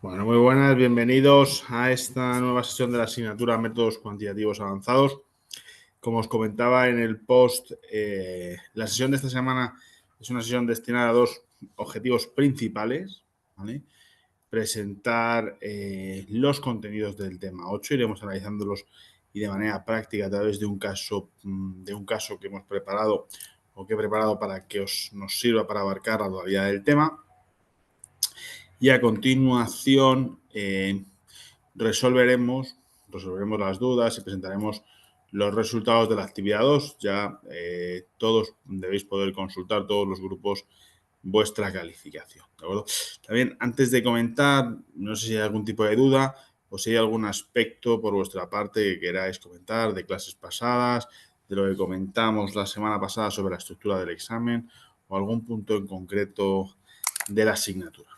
Bueno, muy buenas, bienvenidos a esta nueva sesión de la asignatura Métodos Cuantitativos Avanzados. Como os comentaba en el post, la sesión de esta semana es una sesión destinada a dos objetivos principales, ¿vale? Presentar los contenidos del tema 8, iremos analizándolos y de manera práctica a través de un caso que hemos preparado o que he preparado para que nos sirva para abarcar la totalidad del tema. Y a continuación resolveremos las dudas y presentaremos los resultados de la actividad 2. Ya todos debéis poder consultar, todos los grupos, vuestra calificación, ¿de acuerdo? También, antes de comentar, no sé si hay algún tipo de duda o si hay algún aspecto por vuestra parte que queráis comentar de clases pasadas, de lo que comentamos la semana pasada sobre la estructura del examen o algún punto en concreto de la asignatura.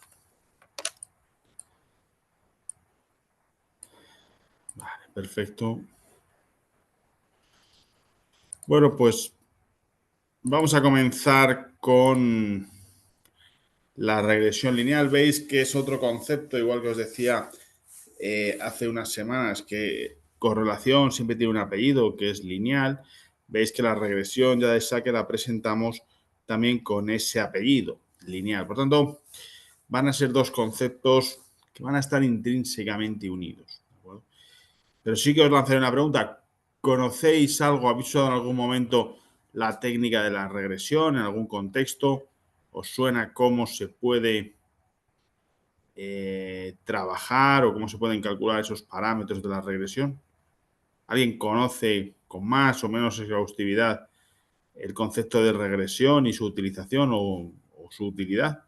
Vale, perfecto. Bueno, pues vamos a comenzar con la regresión lineal. Veis que es otro concepto, igual que os decía hace unas semanas, que correlación siempre tiene un apellido que es lineal. Veis que la regresión ya de saque la presentamos también con ese apellido, lineal. Por tanto, van a ser dos conceptos que van a estar intrínsecamente unidos, ¿de acuerdo? Pero sí que os lanzaré una pregunta. ¿Conocéis algo, habéis usado en algún momento la técnica de la regresión en algún contexto? ¿Os suena cómo se puede trabajar o cómo se pueden calcular esos parámetros de la regresión? ¿Alguien conoce con más o menos exhaustividad el concepto de regresión y su utilización o su utilidad?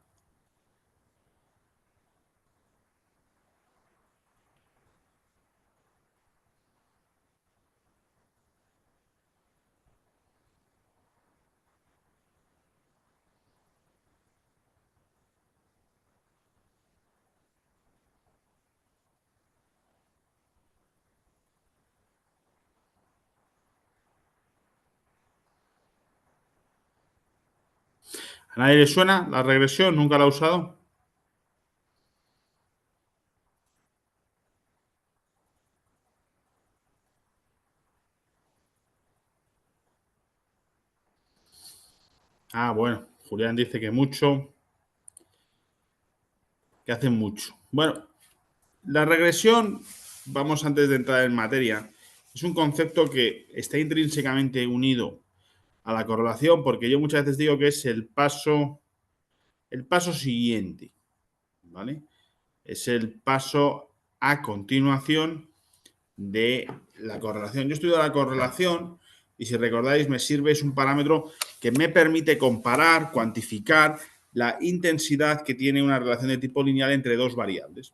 ¿A nadie le suena la regresión? ¿Nunca la ha usado? Ah, bueno, Julián dice que mucho, que hace mucho. Bueno, la regresión, vamos antes de entrar en materia, es un concepto que está intrínsecamente unido a la correlación, porque yo muchas veces digo que es el paso siguiente, ¿vale? Es el paso a continuación de la correlación. Yo estudio la correlación y, si recordáis, me sirve, es un parámetro que me permite comparar, cuantificar la intensidad que tiene una relación de tipo lineal entre dos variables.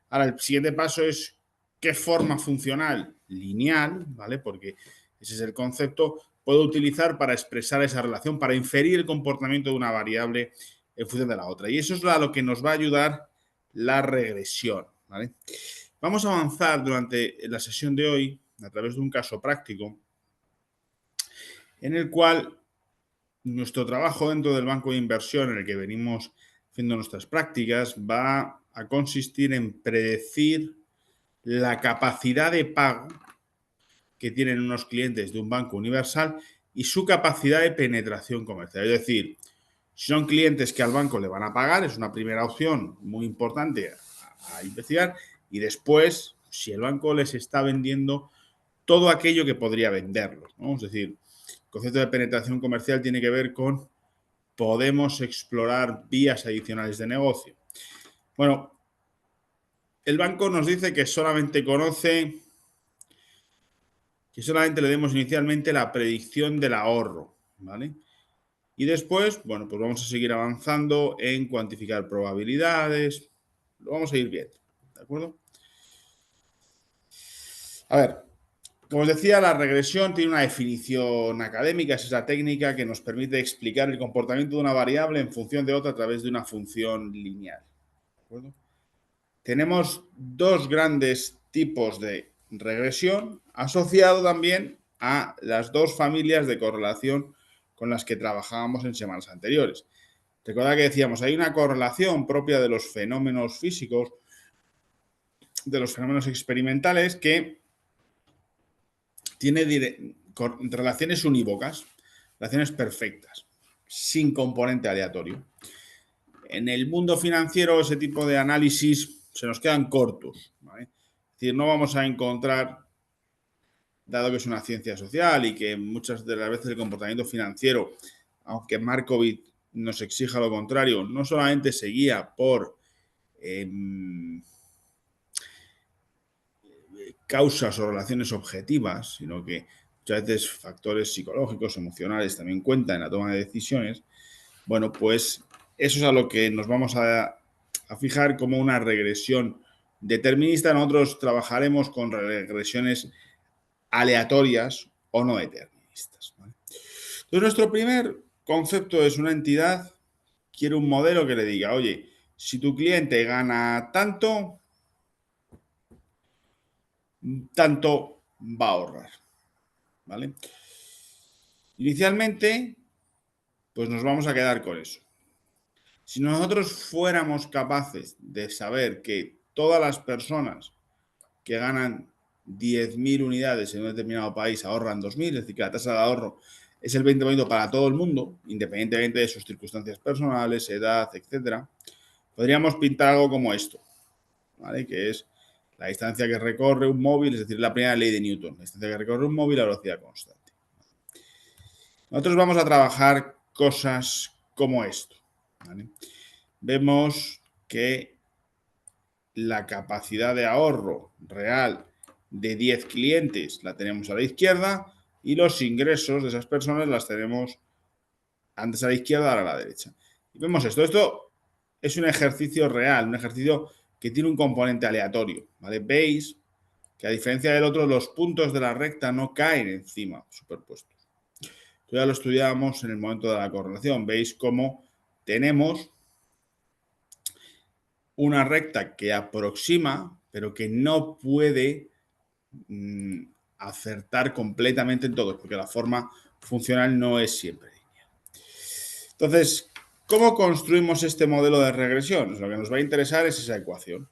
Ahora, el siguiente paso es qué forma funcional lineal, ¿vale? Porque ese es el concepto, puedo utilizar para expresar esa relación, para inferir el comportamiento de una variable en función de la otra. Y eso es a lo que nos va a ayudar la regresión, ¿vale? Vamos a avanzar durante la sesión de hoy a través de un caso práctico en el cual nuestro trabajo dentro del banco de inversión en el que venimos haciendo nuestras prácticas va a consistir en predecir la capacidad de pago que tienen unos clientes de un banco universal y su capacidad de penetración comercial. Es decir, si son clientes que al banco le van a pagar, es una primera opción muy importante a investigar, y después, si el banco les está vendiendo todo aquello que podría venderlos, ¿no? Es decir, el concepto de penetración comercial tiene que ver con podemos explorar vías adicionales de negocio. Bueno, el banco nos dice que solamente le demos inicialmente la predicción del ahorro, ¿vale? Y después, bueno, pues vamos a seguir avanzando en cuantificar probabilidades. Lo vamos a ir viendo, ¿de acuerdo? A ver, como os decía, la regresión tiene una definición académica, es esa técnica que nos permite explicar el comportamiento de una variable en función de otra a través de una función lineal, ¿de acuerdo? Tenemos dos grandes tipos de regresión, asociado también a las dos familias de correlación con las que trabajábamos en semanas anteriores. Recordad que decíamos, hay una correlación propia de los fenómenos físicos, de los fenómenos experimentales que tiene relaciones unívocas, relaciones perfectas, sin componente aleatorio. En el mundo financiero ese tipo de análisis se nos quedan cortos, ¿vale? Es decir, no vamos a encontrar, dado que es una ciencia social y que muchas de las veces el comportamiento financiero, aunque Markowitz nos exija lo contrario, no solamente se guía por causas o relaciones objetivas, sino que muchas veces factores psicológicos, emocionales también cuentan en la toma de decisiones. Bueno, pues eso es a lo que nos vamos a fijar como una regresión determinista. Nosotros trabajaremos con regresiones aleatorias o no deterministas, ¿vale? Entonces, nuestro primer concepto es una entidad quiere un modelo que le diga, oye, si tu cliente gana tanto, tanto va a ahorrar, ¿vale? Inicialmente, pues nos vamos a quedar con eso. Si nosotros fuéramos capaces de saber que todas las personas que ganan 10.000 unidades en un determinado país ahorran 2.000, es decir, que la tasa de ahorro es el 20% para todo el mundo, independientemente de sus circunstancias personales, edad, etcétera, podríamos pintar algo como esto, ¿vale? Que es la distancia que recorre un móvil, es decir, la primera ley de Newton, la distancia que recorre un móvil a velocidad constante. Nosotros vamos a trabajar cosas como esto, ¿vale? Vemos que la capacidad de ahorro real de 10 clientes la tenemos a la izquierda y los ingresos de esas personas las tenemos antes a la izquierda, ahora a la derecha. Y vemos esto. Esto es un ejercicio real, un ejercicio que tiene un componente aleatorio, ¿vale? Veis que a diferencia del otro, los puntos de la recta no caen encima superpuestos. Esto ya lo estudiábamos en el momento de la correlación. Veis cómo tenemos una recta que aproxima, pero que no puede acertar completamente en todos, porque la forma funcional no es siempre lineal. Entonces, ¿cómo construimos este modelo de regresión? Lo que nos va a interesar es esa ecuación.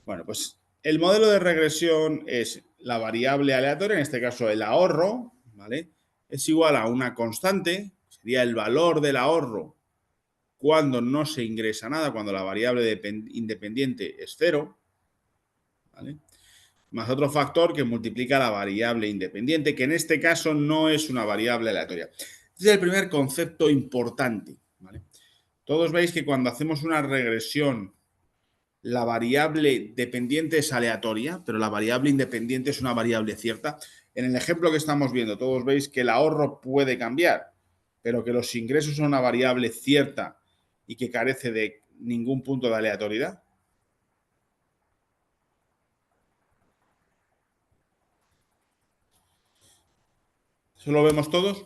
Bueno, pues el modelo de regresión es la variable aleatoria, en este caso el ahorro, ¿vale? Es igual a una constante, sería el valor del ahorro cuando no se ingresa nada, cuando la variable independiente es cero, ¿vale? Más otro factor que multiplica la variable independiente, que en este caso no es una variable aleatoria. Este es el primer concepto importante, ¿vale? Todos veis que cuando hacemos una regresión, la variable dependiente es aleatoria, pero la variable independiente es una variable cierta. En el ejemplo que estamos viendo, todos veis que el ahorro puede cambiar, pero que los ingresos son una variable cierta y que carece de ningún punto de aleatoriedad. ¿Eso lo vemos todos?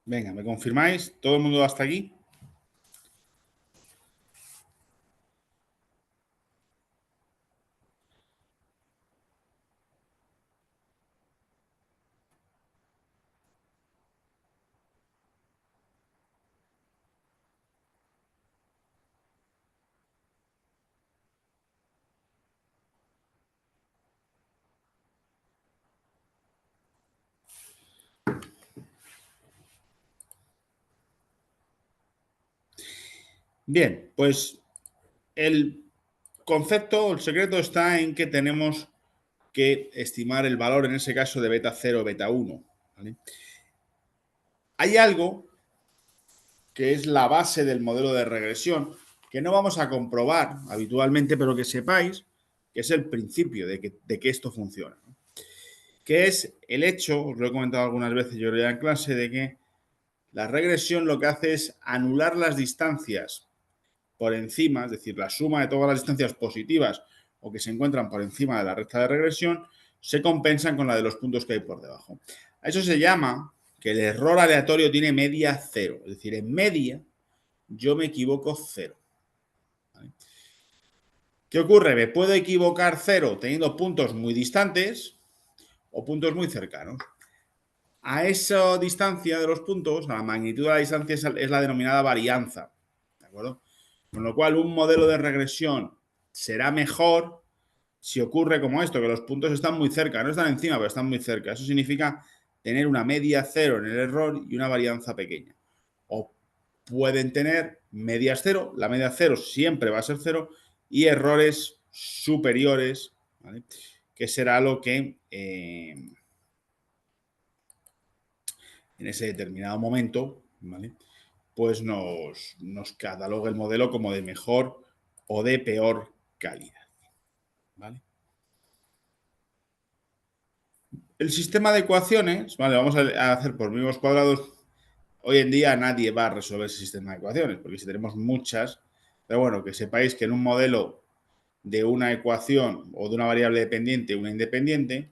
Venga, ¿me confirmáis? ¿Todo el mundo hasta aquí? Bien, pues el concepto, el secreto está en que tenemos que estimar el valor, en ese caso, de beta 0, beta 1, ¿vale? Hay algo que es la base del modelo de regresión, que no vamos a comprobar habitualmente, pero que sepáis que es el principio de que esto funciona, ¿no? Que es el hecho, os lo he comentado algunas veces yo ya en clase, de que la regresión lo que hace es anular las distancias por encima, es decir, la suma de todas las distancias positivas o que se encuentran por encima de la recta de regresión, se compensan con la de los puntos que hay por debajo. A eso se llama que el error aleatorio tiene media cero, es decir, en media yo me equivoco cero. ¿Vale? ¿Qué ocurre? Me puedo equivocar cero teniendo puntos muy distantes o puntos muy cercanos. A esa distancia de los puntos, a la magnitud de la distancia es la denominada varianza, ¿de acuerdo? Con lo cual, un modelo de regresión será mejor si ocurre como esto, que los puntos están muy cerca, no están encima, pero están muy cerca. Eso significa tener una media cero en el error y una varianza pequeña. O pueden tener medias cero, la media cero siempre va a ser cero, y errores superiores, ¿vale? Que será lo que en ese determinado momento, ¿vale? Pues nos cataloga el modelo como de mejor o de peor calidad, ¿vale? El sistema de ecuaciones, vale, vamos a hacer por mínimos cuadrados. Hoy en día nadie va a resolver ese sistema de ecuaciones, porque si tenemos muchas, pero bueno, que sepáis que en un modelo de una ecuación o de una variable dependiente una independiente,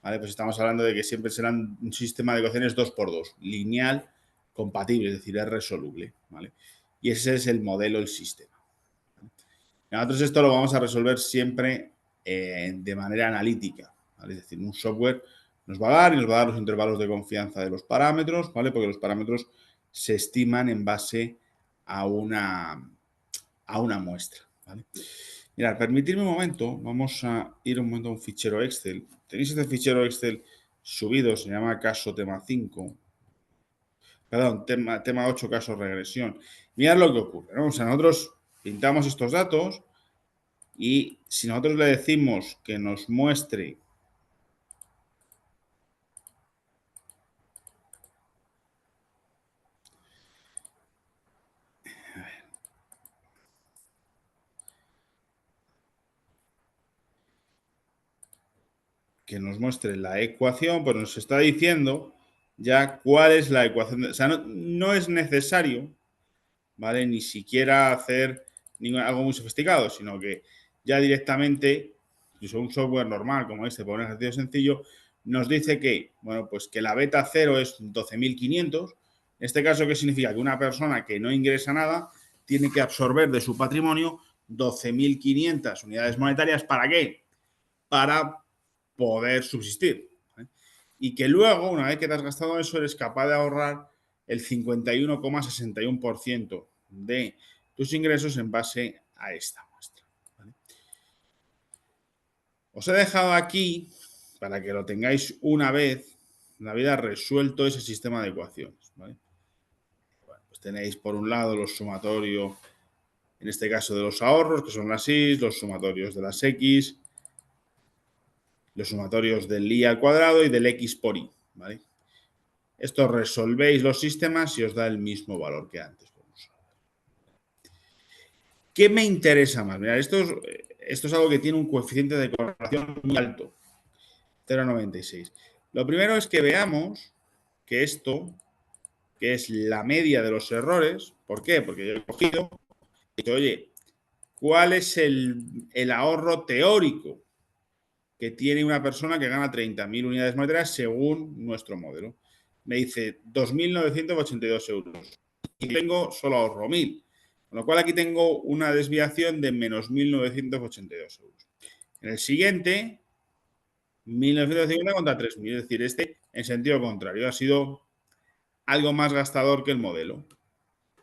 ¿vale? Pues estamos hablando de que siempre serán un sistema de ecuaciones 2x2, lineal, compatible, es decir, es resoluble, ¿vale? Y ese es el modelo, el sistema. Nosotros esto lo vamos a resolver siempre de manera analítica, ¿vale? Es decir, un software nos va a dar y nos va a dar los intervalos de confianza de los parámetros, ¿vale? Porque los parámetros se estiman en base a una muestra, ¿vale? Mirad, permitidme un momento, vamos a ir un momento a un fichero Excel. Tenéis este fichero Excel subido, se llama caso tema 5. Perdón, tema 8, caso regresión. Mirad lo que ocurre, ¿no? O sea, nosotros pintamos estos datos y si nosotros le decimos que nos muestre la ecuación, pues nos está diciendo ya cuál es la ecuación. O sea, no es necesario, ¿vale? Ni siquiera hacer algo muy sofisticado, sino que ya directamente, incluso un software normal como este, por un ejercicio sencillo, nos dice que, bueno, pues que la beta 0 es 12.500. En este caso, ¿qué significa? Que una persona que no ingresa nada tiene que absorber de su patrimonio 12.500 unidades monetarias. ¿Para qué? Para poder subsistir, ¿vale? Y que luego, una vez que te has gastado eso, eres capaz de ahorrar el 51,61% de tus ingresos en base a esta muestra, ¿vale? Os he dejado aquí, para que lo tengáis una vez en la vida, resuelto ese sistema de ecuaciones, ¿vale? Bueno, pues tenéis por un lado los sumatorios, en este caso de los ahorros, que son las Y, los sumatorios de las X, los sumatorios del Y al cuadrado y del X por Y, ¿vale? Esto resolvéis los sistemas y os da el mismo valor que antes. ¿Qué me interesa más? Mirad, esto es algo que tiene un coeficiente de correlación muy alto, 0,96. Lo primero es que veamos que esto, que es la media de los errores, ¿por qué? Porque yo he cogido y he dicho, oye, ¿cuál es el ahorro teórico que tiene una persona que gana 30.000 unidades monetarias según nuestro modelo? Me dice 2.982 euros. Y tengo solo ahorro 1.000. Con lo cual aquí tengo una desviación de menos 1.982 euros. En el siguiente, 1.950 contra 3.000. Es decir, este en sentido contrario. Ha sido algo más gastador que el modelo.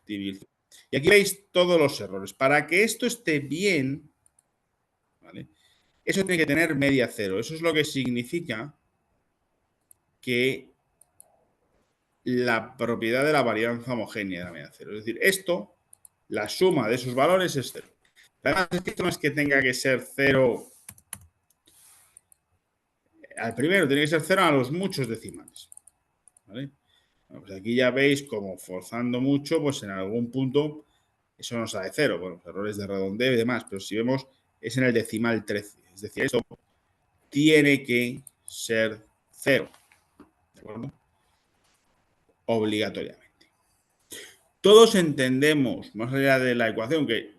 Y aquí veis todos los errores. Para que esto esté bien, ¿vale? Eso tiene que tener media cero. Eso es lo que significa que la propiedad de la varianza homogénea de la media cero. Es decir, esto, la suma de sus valores es cero. Además, es que esto no es que tenga que ser cero al primero, tiene que ser cero a los muchos decimales, ¿vale? Bueno, pues aquí ya veis como forzando mucho, pues en algún punto eso nos da de cero. Bueno, errores de redondeo y demás, pero si vemos es en el decimal 13. Es decir, esto tiene que ser cero, ¿de acuerdo? Obligatoriamente. Todos entendemos, más allá de la ecuación, que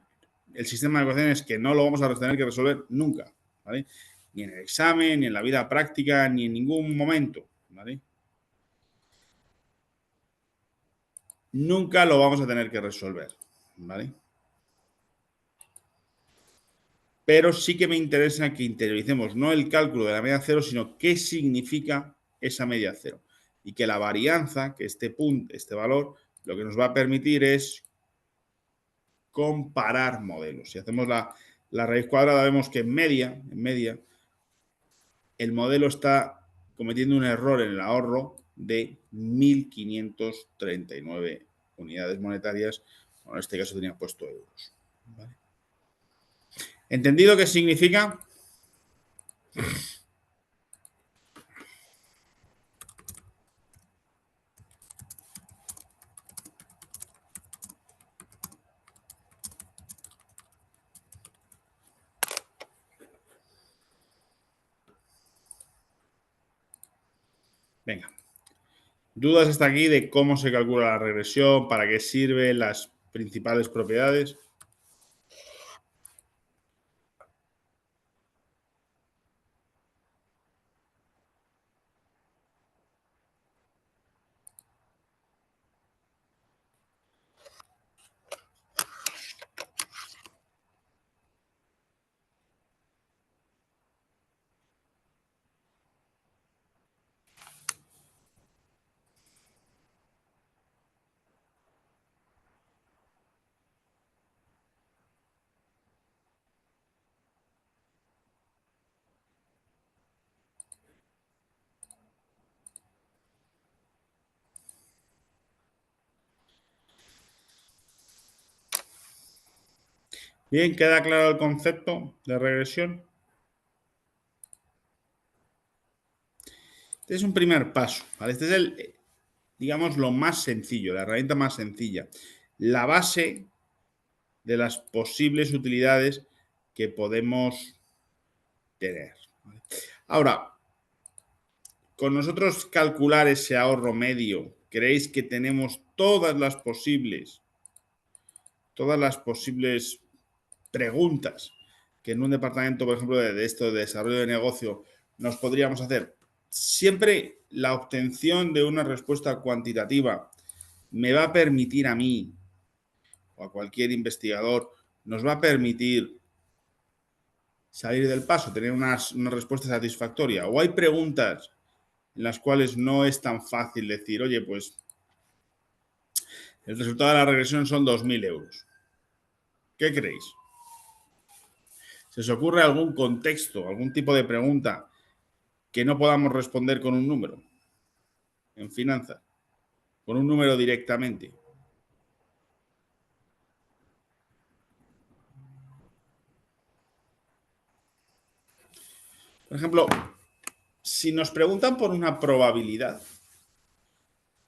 el sistema de ecuaciones que no lo vamos a tener que resolver nunca, ¿vale? Ni en el examen, ni en la vida práctica, ni en ningún momento, ¿vale? Nunca lo vamos a tener que resolver, ¿vale? Pero sí que me interesa que interioricemos no el cálculo de la media cero, sino qué significa esa media cero. y que la varianza, que este punto, este valor, lo que nos va a permitir es comparar modelos. Si hacemos la raíz cuadrada, vemos que en media, el modelo está cometiendo un error en el ahorro de 1.539 unidades monetarias. Bueno, en este caso tenía puesto euros. ¿Vale? ¿Entendido qué significa? Venga. ¿Dudas hasta aquí de cómo se calcula la regresión? ¿Para qué sirve? ¿Las principales propiedades? Bien, ¿queda claro el concepto de regresión? Este es un primer paso, ¿vale? Este es el, digamos, lo más sencillo, la herramienta más sencilla. La base de las posibles utilidades que podemos tener. ¿Vale? Ahora, con nosotros calcular ese ahorro medio, ¿creéis que tenemos todas las posibles preguntas que en un departamento, por ejemplo, de esto de desarrollo de negocio nos podríamos hacer? Siempre la obtención de una respuesta cuantitativa me va a permitir a mí o a cualquier investigador, nos va a permitir salir del paso, tener una respuesta satisfactoria. O hay preguntas en las cuales no es tan fácil decir, oye, pues el resultado de la regresión son 2.000 euros. ¿Qué creéis? ¿Se os ocurre algún contexto, algún tipo de pregunta que no podamos responder con un número en finanzas? Con un número directamente. Por ejemplo, si nos preguntan por una probabilidad,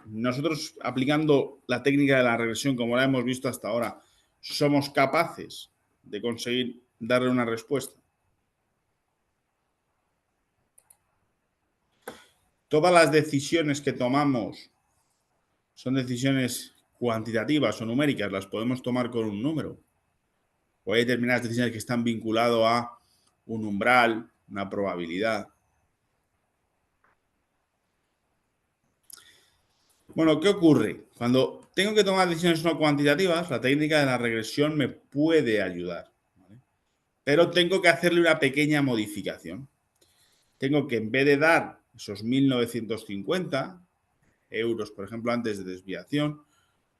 nosotros aplicando la técnica de la regresión como la hemos visto hasta ahora, somos capaces de conseguir darle una respuesta. Todas las decisiones que tomamos son decisiones cuantitativas o numéricas, las podemos tomar con un número. O hay determinadas decisiones que están vinculadas a un umbral, una probabilidad. Bueno, ¿qué ocurre? Cuando tengo que tomar decisiones no cuantitativas, la técnica de la regresión me puede ayudar. ¿Vale? Pero tengo que hacerle una pequeña modificación. Tengo que, en vez de dar esos 1.950 euros, por ejemplo, antes de desviación,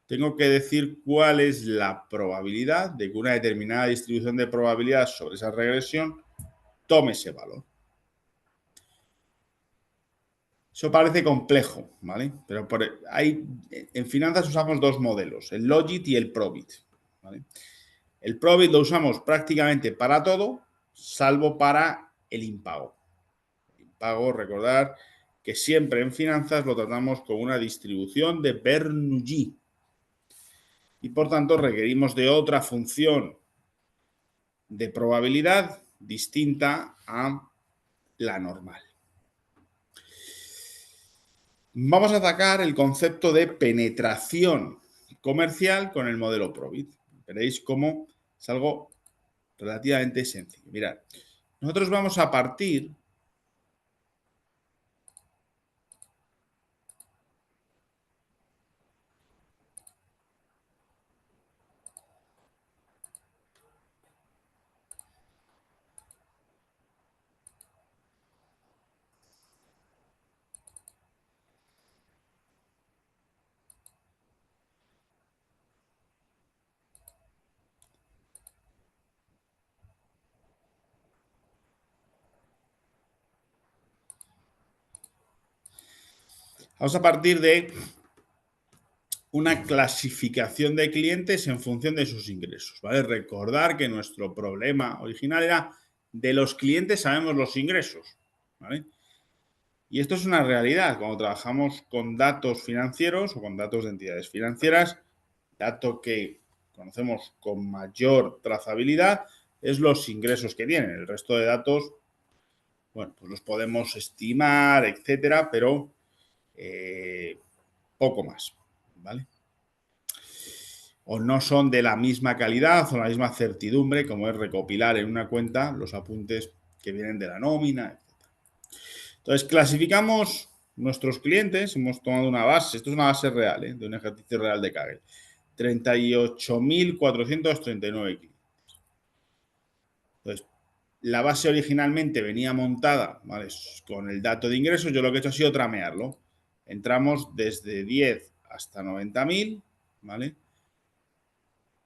tengo que decir cuál es la probabilidad de que una determinada distribución de probabilidad sobre esa regresión tome ese valor. Eso parece complejo, ¿vale? Pero en finanzas usamos dos modelos, el Logit y el Probit. ¿Vale? El Probit lo usamos prácticamente para todo, salvo para el impago. El impago, recordar que siempre en finanzas lo tratamos con una distribución de Bernoulli. Y por tanto requerimos de otra función de probabilidad distinta a la normal. Vamos a atacar el concepto de penetración comercial con el modelo Probit. Veréis cómo es algo relativamente sencillo. Mirad, nosotros vamos a partir Vamos a partir de una clasificación de clientes en función de sus ingresos, ¿vale? Recordar que nuestro problema original era de los clientes sabemos los ingresos, ¿vale? Y esto es una realidad cuando trabajamos con datos financieros o con datos de entidades financieras, dato que conocemos con mayor trazabilidad es los ingresos que tienen. El resto de datos, bueno, pues los podemos estimar, etcétera, pero poco más, ¿vale? O no son de la misma calidad o la misma certidumbre como es recopilar en una cuenta los apuntes que vienen de la nómina, etc. Entonces, clasificamos nuestros clientes, hemos tomado una base, esto es una base real, de un ejercicio real de Kaggle, 38.439 clientes. Entonces, la base originalmente venía montada, ¿vale?, con el dato de ingresos. Yo lo que he hecho ha sido tramearlo. Entramos desde 10 hasta 90.000, ¿vale?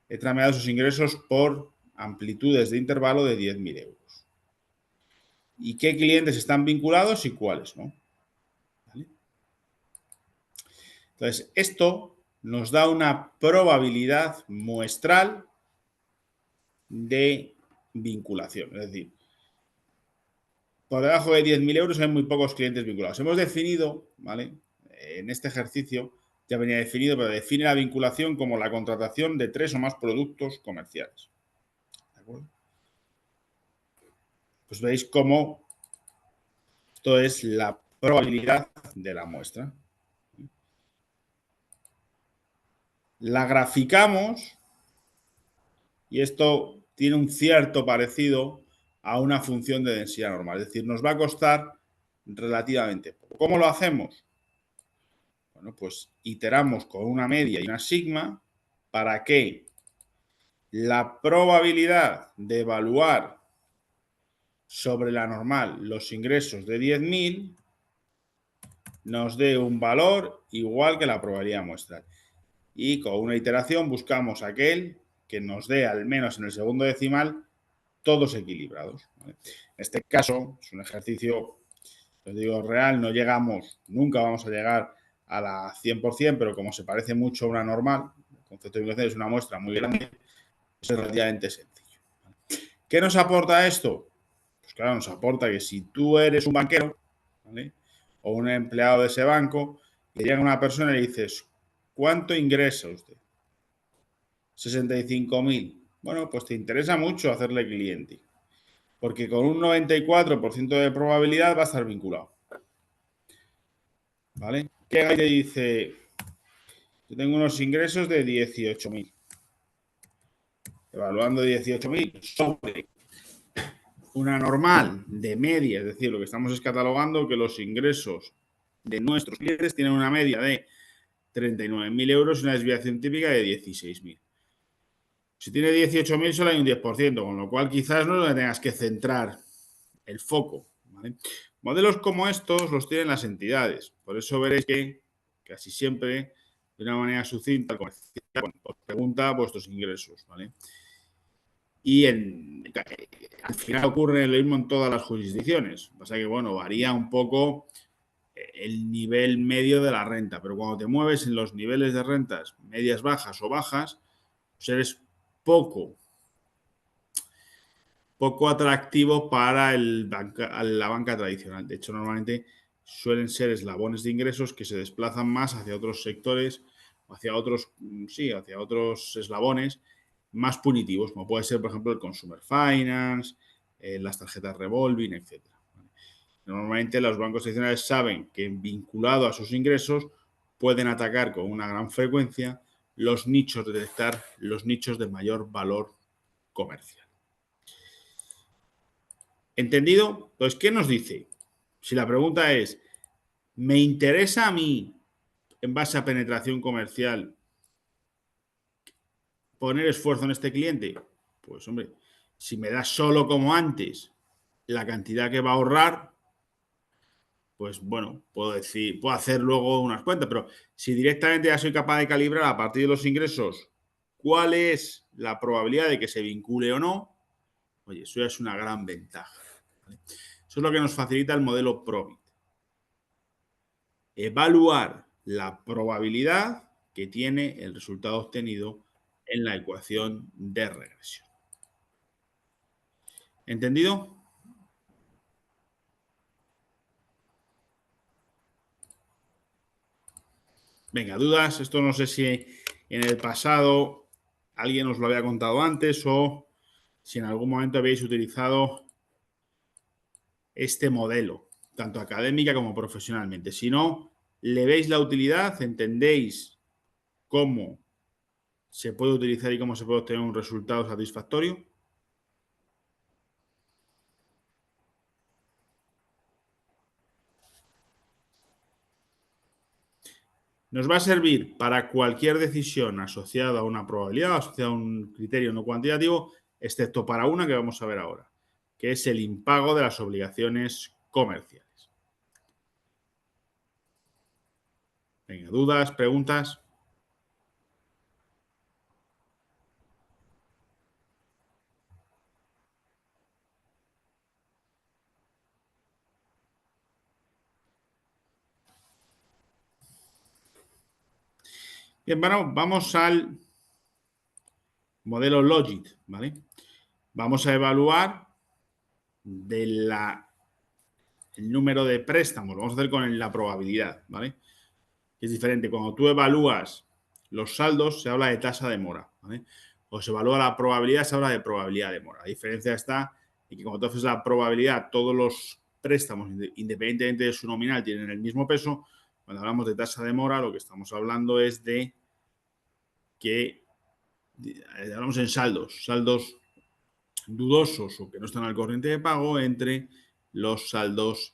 He trameado sus ingresos por amplitudes de intervalo de 10.000 euros. ¿Y qué clientes están vinculados y cuáles no? ¿Vale? Entonces, esto nos da una probabilidad muestral de vinculación. Es decir, por debajo de 10.000 euros hay muy pocos clientes vinculados. Hemos definido, ¿vale?, en este ejercicio ya venía definido, pero define la vinculación como la contratación de 3 o más productos comerciales. ¿De acuerdo? Pues veis cómo esto es la probabilidad de la muestra. La graficamos y esto tiene un cierto parecido a una función de densidad normal. Es decir, nos va a costar relativamente poco. ¿Cómo lo hacemos? Bueno, pues iteramos con una media y una sigma para que la probabilidad de evaluar sobre la normal los ingresos de 10.000 nos dé un valor igual que la probabilidad muestral. Y con una iteración buscamos aquel que nos dé, al menos en el segundo decimal, todos equilibrados, ¿vale? En este caso es un ejercicio, os digo, real, no llegamos, nunca vamos a llegar a la 100%, pero como se parece mucho a una normal, el concepto de vinculación es una muestra muy grande, es relativamente sencillo. ¿Qué nos aporta esto? Pues claro, nos aporta que si tú eres un banquero, ¿vale?, o un empleado de ese banco, y llega una persona y le dices, ¿cuánto ingresa usted? 65.000. Bueno, pues te interesa mucho hacerle cliente, porque con un 94% de probabilidad va a estar vinculado. ¿Vale? ¿Qué te dice? Yo tengo unos ingresos de 18.000. Evaluando 18.000 sobre una normal de media, es decir, lo que estamos es catalogando que los ingresos de nuestros clientes tienen una media de 39.000 euros y una desviación típica de 16.000. Si tiene 18.000 solo hay un 10%, con lo cual quizás no es donde tengas que centrar el foco, ¿vale? Modelos como estos los tienen las entidades. Por eso veréis que casi siempre, de una manera sucinta, el comercial, os pregunta vuestros ingresos, ¿vale? Y al final ocurre lo mismo en todas las jurisdicciones. Pasa que, bueno, varía un poco el nivel medio de la renta, pero cuando te mueves en los niveles de rentas medias, bajas o bajas, pues eres poco atractivo para la banca tradicional. De hecho, normalmente suelen ser eslabones de ingresos que se desplazan más hacia otros sectores, hacia otros eslabones más punitivos, como puede ser, por ejemplo, el consumer finance, las tarjetas revolving, etc. Normalmente los bancos tradicionales saben que, vinculado a sus ingresos, pueden atacar con una gran frecuencia los nichos, detectar los nichos de mayor valor comercial. ¿Entendido? Pues, ¿qué nos dice? Si la pregunta es, ¿me interesa a mí, en base a penetración comercial, poner esfuerzo en este cliente? Pues, hombre, si me da solo como antes la cantidad que va a ahorrar, pues bueno, puedo hacer luego unas cuentas, pero si directamente ya soy capaz de calibrar a partir de los ingresos cuál es la probabilidad de que se vincule o no, oye, eso ya es una gran ventaja, ¿vale? Eso es lo que nos facilita el modelo Probit. evaluar la probabilidad que tiene el resultado obtenido en la ecuación de regresión. ¿Entendido? Venga, dudas. Esto no sé si en el pasado alguien os lo había contado antes o si en algún momento habéis utilizado este modelo, tanto académica como profesionalmente. Si no, le veis la utilidad, entendéis cómo se puede utilizar y cómo se puede obtener un resultado satisfactorio. Nos va a servir para cualquier decisión asociada a una probabilidad, asociada a un criterio no cuantitativo, excepto para una que vamos a ver ahora, que es el impago de las obligaciones comerciales. Venga, ¿dudas, preguntas? Bien, bueno, vamos al modelo Logit, ¿vale? Vamos a evaluar el número de préstamos, lo vamos a hacer con la probabilidad, ¿vale? Es diferente. Cuando tú evalúas los saldos, se habla de tasa de mora, ¿vale? O se evalúa la probabilidad, se habla de probabilidad de mora. La diferencia está en que cuando tú haces la probabilidad, todos los préstamos, independientemente de su nominal, tienen el mismo peso. Cuando hablamos de tasa de mora, lo que estamos hablando es de que hablamos en saldos dudosos o que no están al corriente de pago entre los saldos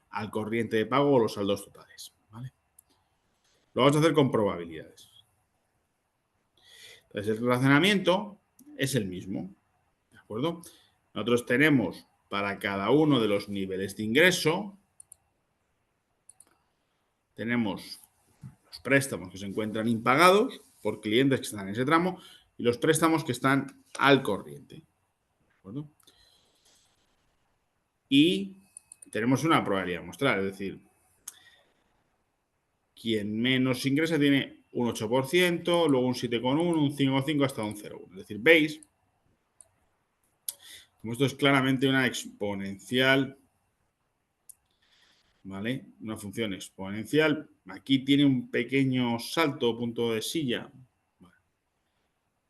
al corriente de pago o los saldos totales, ¿vale? Lo vamos a hacer con probabilidades. Entonces, el razonamiento es el mismo, ¿de acuerdo? Nosotros tenemos para cada uno de los niveles de ingreso, tenemos los préstamos que se encuentran impagados por clientes que están en ese tramo y los préstamos que están al corriente, ¿de acuerdo? Y tenemos una probabilidad de mostrar, es decir, quien menos ingresa tiene un 8%, luego un 7,1, un 5,5 hasta un 0,1. Es decir, veis, como esto es claramente una exponencial, ¿vale? Una función exponencial. Aquí tiene un pequeño salto, punto de silla, ¿vale?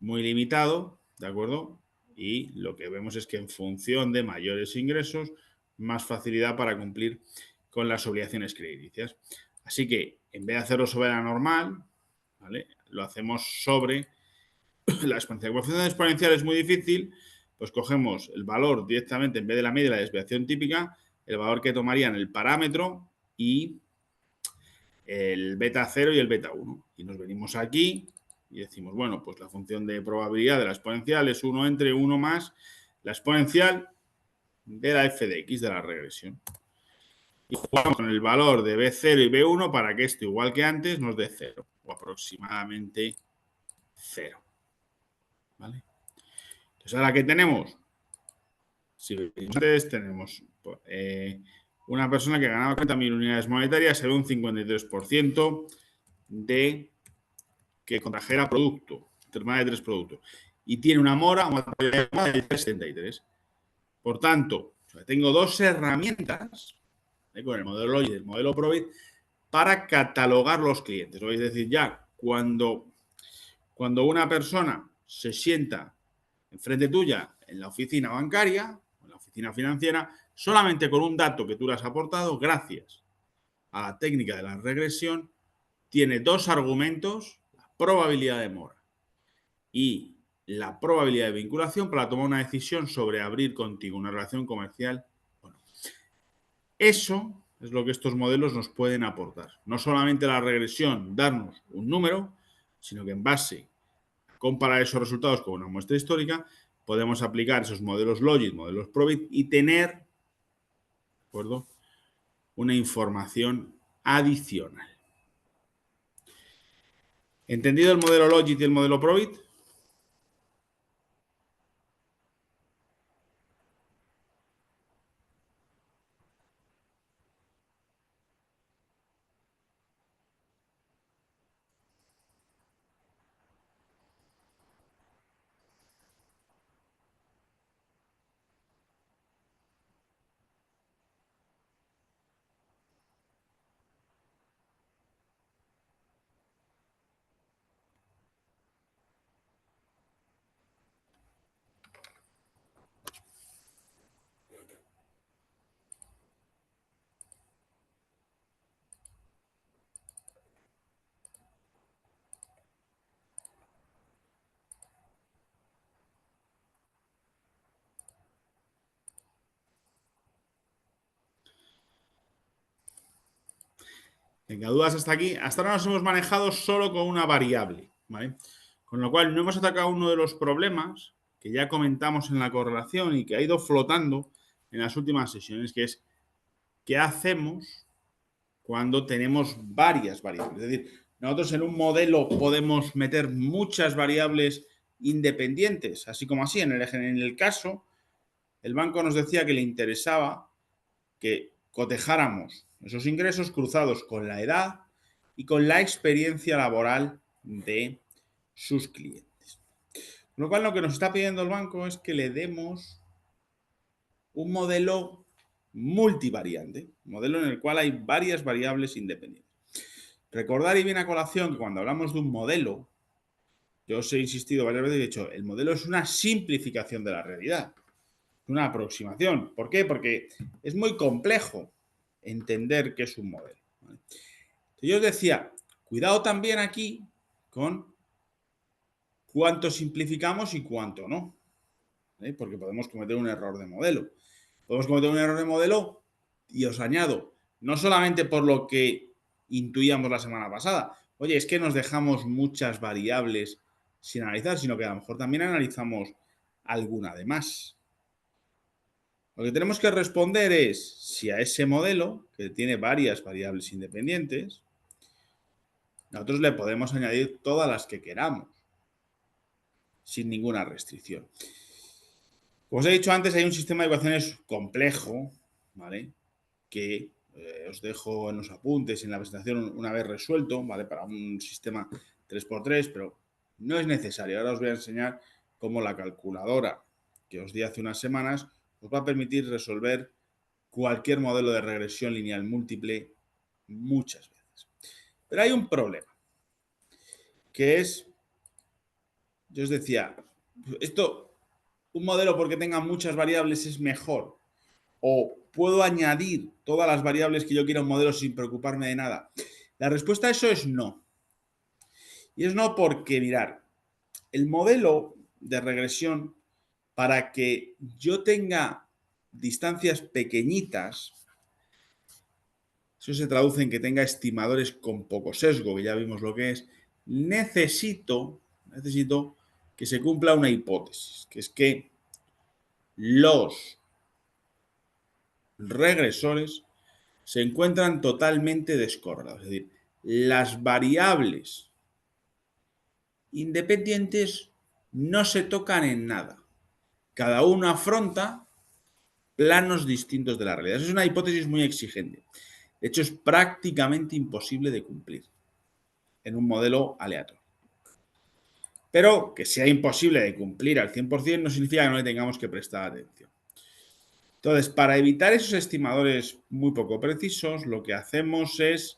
Muy limitado, ¿de acuerdo? Y lo que vemos es que en función de mayores ingresos, más facilidad para cumplir con las obligaciones crediticias. Así que, en vez de hacerlo sobre la normal, ¿vale? Lo hacemos sobre la exponencial. Como función exponencial es muy difícil, pues cogemos el valor directamente en vez de la media y la desviación típica, el valor que tomaría en el parámetro y el beta 0 y el beta 1. Y nos venimos aquí y decimos, bueno, pues la función de probabilidad de la exponencial es 1 entre 1 más la exponencial de la f de x de la regresión. Y jugamos con el valor de B0 y B1 para que esto, igual que antes, nos dé 0 o aproximadamente 0. ¿Vale? Entonces, ahora que tenemos, si antes tenemos una persona que ganaba 40.000 unidades monetarias, se ve un 53% de que contrajera producto, más de 3 productos. Y tiene una mora de 73. Por tanto, tengo dos herramientas con el modelo Logit y el modelo Probit para catalogar los clientes. Es decir, ya cuando una persona se sienta enfrente tuya en la oficina bancaria, en la oficina financiera, solamente con un dato que tú le has aportado, gracias a la técnica de la regresión, tiene dos argumentos, la probabilidad de mora y la probabilidad de vinculación para tomar una decisión sobre abrir contigo una relación comercial o no. Eso es lo que estos modelos nos pueden aportar. No solamente la regresión, darnos un número, sino que en base a comparar esos resultados con una muestra histórica, podemos aplicar esos modelos Logit, modelos Probit y tener, ¿de acuerdo?, una información adicional. ¿Entendido el modelo Logit y el modelo Probit? Venga, dudas hasta aquí. Hasta ahora nos hemos manejado solo con una variable, ¿vale? Con lo cual no hemos atacado uno de los problemas que ya comentamos en la correlación y que ha ido flotando en las últimas sesiones, que es ¿qué hacemos cuando tenemos varias variables? Es decir, nosotros en un modelo podemos meter muchas variables independientes, así como así. En el caso, el banco nos decía que le interesaba que cotejáramos esos ingresos cruzados con la edad y con la experiencia laboral de sus clientes. Con lo cual, lo que nos está pidiendo el banco es que le demos un modelo multivariante, un modelo en el cual hay varias variables independientes. Recordar y bien a colación que cuando hablamos de un modelo, yo os he insistido varias veces y he dicho, el modelo es una simplificación de la realidad, una aproximación. ¿Por qué? Porque es muy complejo entender qué es un modelo. ¿Vale? Yo os decía, cuidado también aquí con cuánto simplificamos y cuánto no, ¿vale? Porque podemos cometer un error de modelo. Podemos cometer un error de modelo y os añado, no solamente por lo que intuíamos la semana pasada, oye, es que nos dejamos muchas variables sin analizar, sino que a lo mejor también analizamos alguna de más. Lo que tenemos que responder es si a ese modelo, que tiene varias variables independientes, nosotros le podemos añadir todas las que queramos, sin ninguna restricción. Como os he dicho antes, hay un sistema de ecuaciones complejo, ¿vale? Que os dejo en los apuntes y en la presentación una vez resuelto, ¿vale? Para un sistema 3x3, pero no es necesario. Ahora os voy a enseñar cómo la calculadora que os di hace unas semanas os va a permitir resolver cualquier modelo de regresión lineal múltiple muchas veces. Pero hay un problema, que es, yo os decía, un modelo porque tenga muchas variables es mejor, o puedo añadir todas las variables que yo quiera a un modelo sin preocuparme de nada. La respuesta a eso es no. Y es no porque, mirar, el modelo de regresión, para que yo tenga distancias pequeñitas, eso se traduce en que tenga estimadores con poco sesgo, que ya vimos lo que es, necesito que se cumpla una hipótesis, que es que los regresores se encuentran totalmente descorrelados. Es decir, las variables independientes no se tocan en nada. Cada uno afronta planos distintos de la realidad. Eso es una hipótesis muy exigente. De hecho, es prácticamente imposible de cumplir en un modelo aleatorio. Pero que sea imposible de cumplir al 100% no significa que no le tengamos que prestar atención. Entonces, para evitar esos estimadores muy poco precisos, lo que hacemos es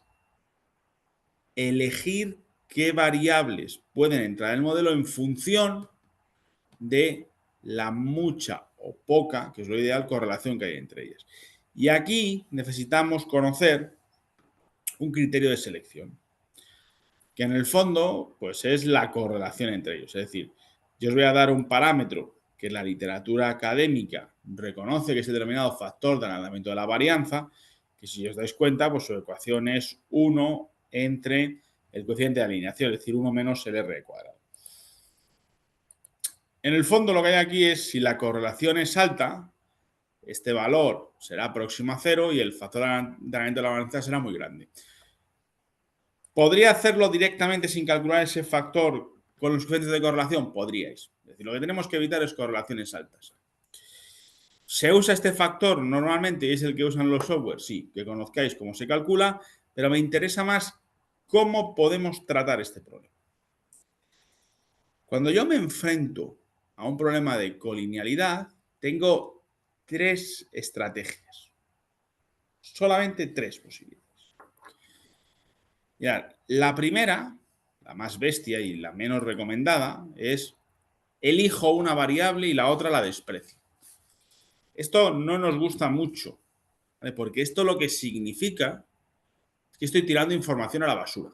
elegir qué variables pueden entrar en el modelo en función de la mucha o poca, que es lo ideal, correlación que hay entre ellas. Y aquí necesitamos conocer un criterio de selección, que en el fondo pues es la correlación entre ellos. Es decir, yo os voy a dar un parámetro que la literatura académica reconoce que es el denominado factor de alargamiento de la varianza, que si os dais cuenta, pues su ecuación es 1 entre el coeficiente de alineación, es decir, 1 menos el R cuadrado. En el fondo lo que hay aquí es si la correlación es alta, este valor será próximo a 0 y el factor de alargamiento de la varianza será muy grande. ¿Podría hacerlo directamente sin calcular ese factor con los coeficientes de correlación? Podríais. Es decir, lo que tenemos que evitar es correlaciones altas. ¿Se usa este factor normalmente y es el que usan los softwares? Sí, que conozcáis cómo se calcula, pero me interesa más cómo podemos tratar este problema. Cuando yo me enfrento a un problema de colinealidad, tengo 3 estrategias. Solamente 3 posibilidades. Mirad, la primera, la más bestia y la menos recomendada, es elijo una variable y la otra la desprecio. Esto no nos gusta mucho, ¿vale? Porque esto lo que significa es que estoy tirando información a la basura.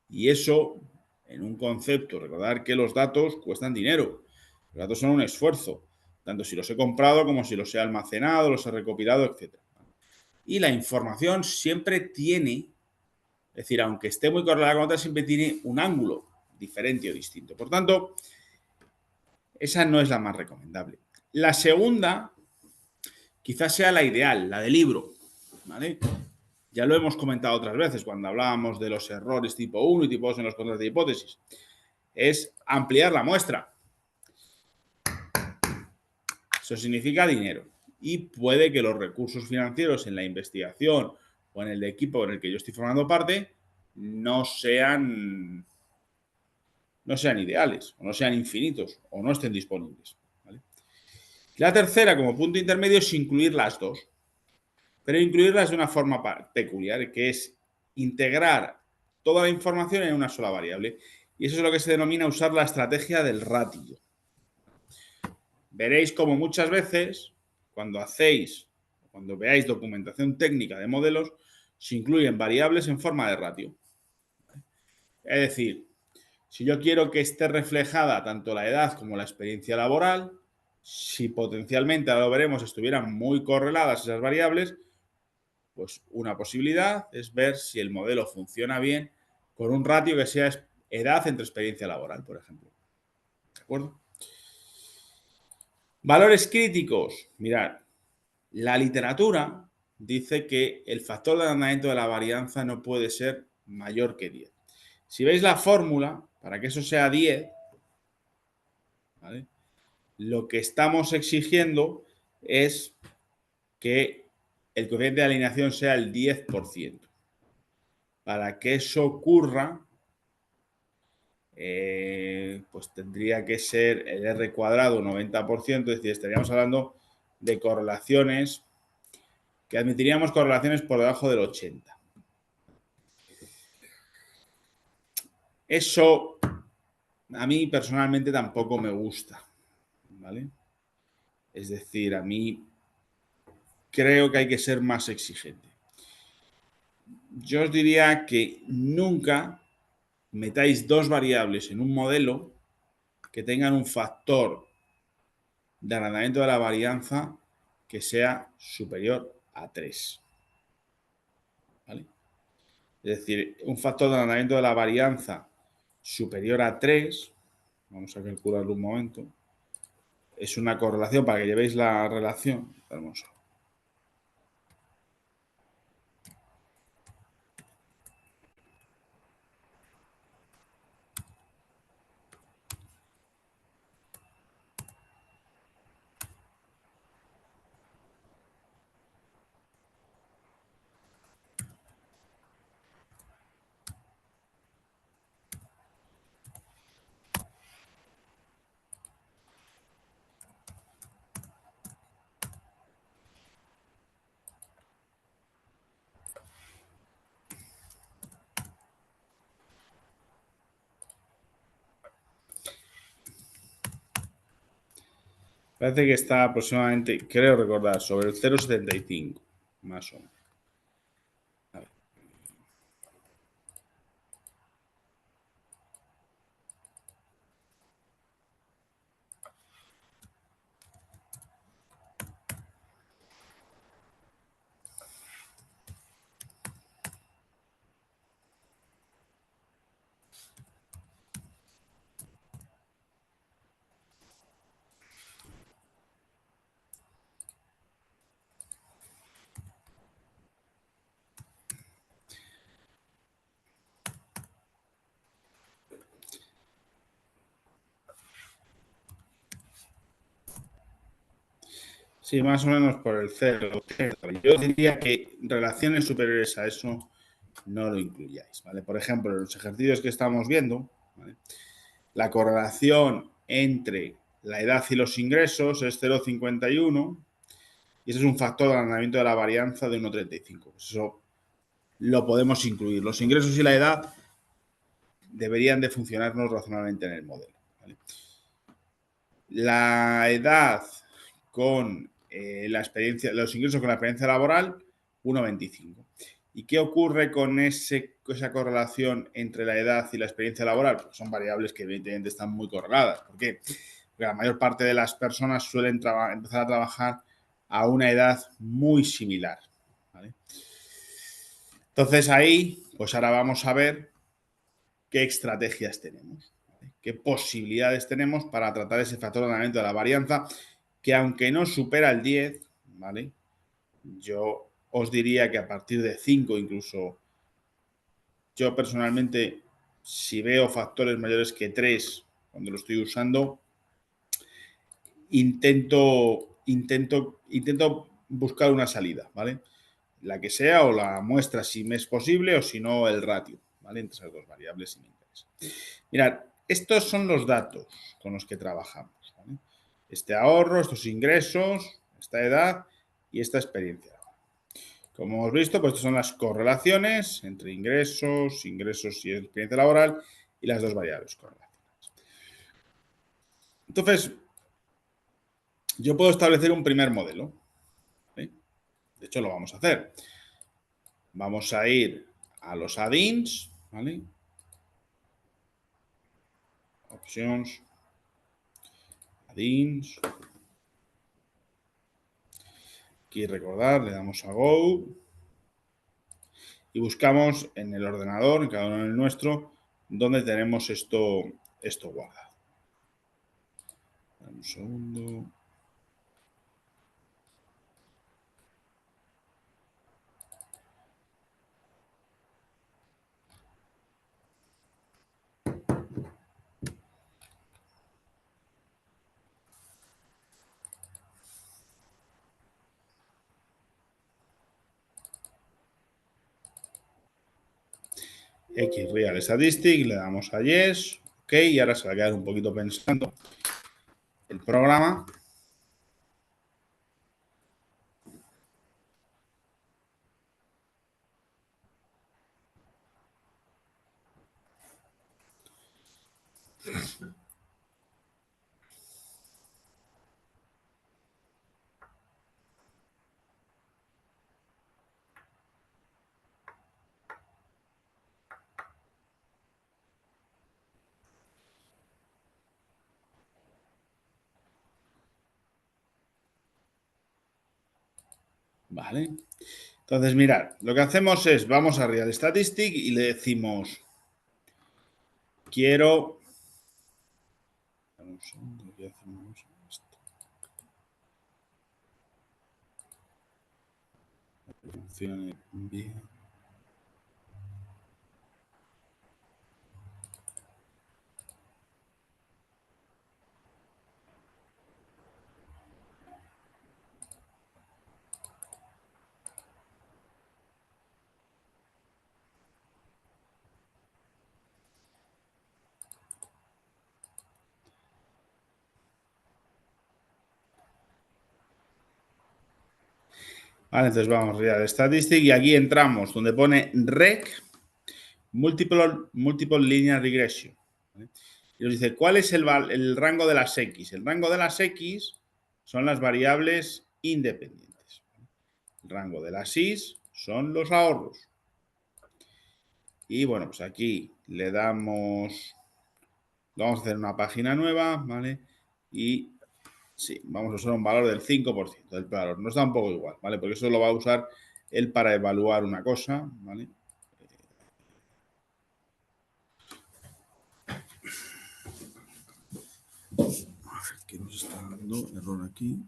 Y eso, en un concepto, recordar que los datos cuestan dinero. Los datos son un esfuerzo, tanto si los he comprado como si los he almacenado, los he recopilado, etc. y la información siempre tiene, es decir, aunque esté muy correlada con otra, siempre tiene un ángulo diferente o distinto. Por tanto, esa no es la más recomendable. La segunda quizás sea la ideal, la de libro, ¿vale? Ya lo hemos comentado otras veces cuando hablábamos de los errores tipo 1 y tipo 2 en los controles de hipótesis. Es ampliar la muestra. Eso significa dinero. Y puede que los recursos financieros en la investigación o en el equipo en el que yo estoy formando parte no sean ideales, o no sean infinitos, o no estén disponibles. ¿Vale? La tercera, como punto intermedio, es incluir las dos. Pero incluirlas de una forma peculiar, que es integrar toda la información en una sola variable. Y eso es lo que se denomina usar la estrategia del ratio. Veréis como muchas veces, cuando veáis documentación técnica de modelos, se incluyen variables en forma de ratio. Es decir, si yo quiero que esté reflejada tanto la edad como la experiencia laboral, si potencialmente, ahora lo veremos, estuvieran muy correladas esas variables, pues una posibilidad es ver si el modelo funciona bien con un ratio que sea edad entre experiencia laboral, por ejemplo. ¿De acuerdo? Valores críticos. Mirad, la literatura dice que el factor de andamiento de la varianza no puede ser mayor que 10. Si veis la fórmula, para que eso sea 10, ¿vale? Lo que estamos exigiendo es que el coeficiente de alineación sea el 10%. Para que eso ocurra, pues tendría que ser el R cuadrado 90%, es decir, estaríamos hablando de correlaciones que admitiríamos correlaciones por debajo del 80. Eso a mí personalmente tampoco me gusta, ¿vale? Es decir, a mí creo que hay que ser más exigente. Yo os diría que nunca metáis dos variables en un modelo que tengan un factor de agrandamiento de la varianza que sea superior a 3. ¿Vale? Es decir, un factor de agrandamiento de la varianza superior a 3, vamos a calcularlo un momento, es una correlación para que llevéis la relación. Vamos a Parece que está aproximadamente, creo recordar, sobre el 0,75, más o menos. A ver. Sí, más o menos por el 0. Yo diría que relaciones superiores a eso no lo incluyáis, ¿vale? Por ejemplo, en los ejercicios que estamos viendo, ¿vale? La correlación entre la edad y los ingresos es 0,51 y ese es un factor de agrandamiento de la varianza de 1,35. Pues eso lo podemos incluir. Los ingresos y la edad deberían de funcionarnos razonablemente en el modelo, ¿vale? La edad con la experiencia, los ingresos con la experiencia laboral, 1,25. ¿Y qué ocurre con esa correlación entre la edad y la experiencia laboral? Pues son variables que evidentemente están muy correladas. ¿Por qué? Porque la mayor parte de las personas suelen empezar a trabajar a una edad muy similar. ¿vale? Entonces ahí, pues ahora vamos a ver qué estrategias tenemos, ¿vale? Qué posibilidades tenemos para tratar ese factor de ordenamiento de la varianza, que aunque no supera el 10, ¿vale? Yo os diría que a partir de 5 incluso, yo personalmente, si veo factores mayores que 3 cuando lo estoy usando, intento buscar una salida, ¿vale? La que sea, o la muestra si me es posible, o si no, el ratio, ¿vale? Entre esas dos variables si me interesa. Mirad, estos son los datos con los que trabajamos, ¿vale? Este ahorro, estos ingresos, esta edad y esta experiencia. Como hemos visto, pues estas son las correlaciones entre ingresos y experiencia laboral y las dos variables correlacionadas. Entonces, yo puedo establecer un primer modelo, ¿vale? De hecho, lo vamos a hacer. Vamos a ir a los add-ins, ¿vale? Options, add-ins. Aquí recordar, le damos a Go y buscamos en el ordenador, en cada uno en el nuestro, donde tenemos esto guardado. Un segundo. X Real Statistic, le damos a Yes, ok, y ahora se va a quedar un poquito pensando el programa. Vale. Entonces, mirad, lo que hacemos es, vamos a Real Statistic y le decimos, quiero... Un segundo, ¿qué hacemos? Esto. Funcione bien. Vale, entonces vamos a Real Statistic y aquí entramos donde pone Rec Multiple Linear Regression. ¿Vale? Y nos dice, ¿cuál es el rango de las X? El rango de las X son las variables independientes. El rango de las Y son los ahorros. Y bueno, pues aquí le damos, vamos a hacer una página nueva, ¿vale? Y sí, vamos a usar un valor del 5% del valor. Nos da un poco igual, ¿vale? Porque eso lo va a usar él para evaluar una cosa, ¿vale? A ver, ¿qué nos está dando? Error aquí.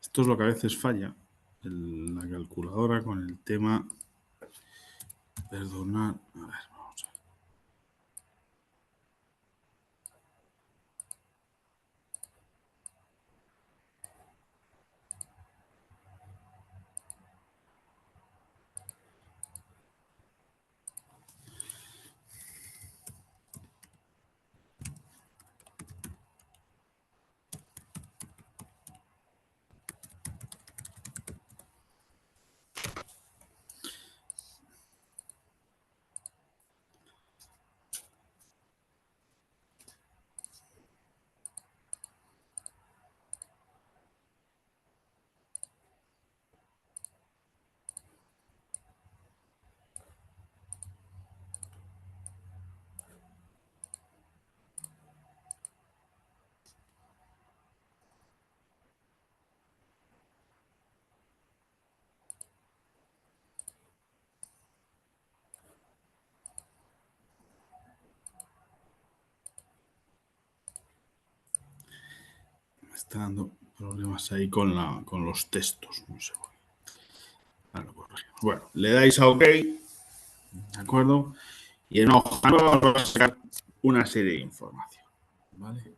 Esto es lo que a veces falla en la calculadora con el tema. Perdonar. A ver, vamos a ver. está dando problemas ahí con los textos. No sé. Bueno, le dais a OK, ¿de acuerdo? Y en hoja nueva os va a sacar una serie de información, ¿vale?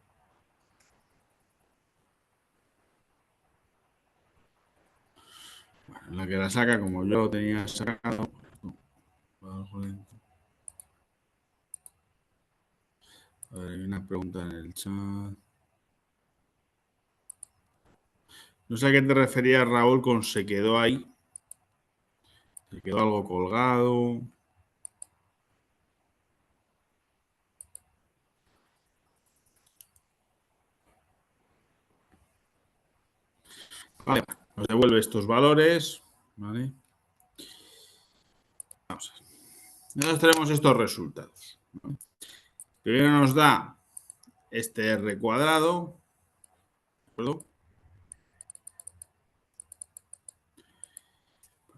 Bueno, la que la saca, como yo lo tenía sacado. A ver, hay una pregunta en el chat. No sé a qué te referías, Raúl, con se quedó ahí. Se quedó algo colgado. Vale, nos devuelve estos valores. ¿Vale? Vamos a ver. Nosotros tenemos estos resultados. ¿Vale? Primero nos da este R cuadrado. ¿De acuerdo?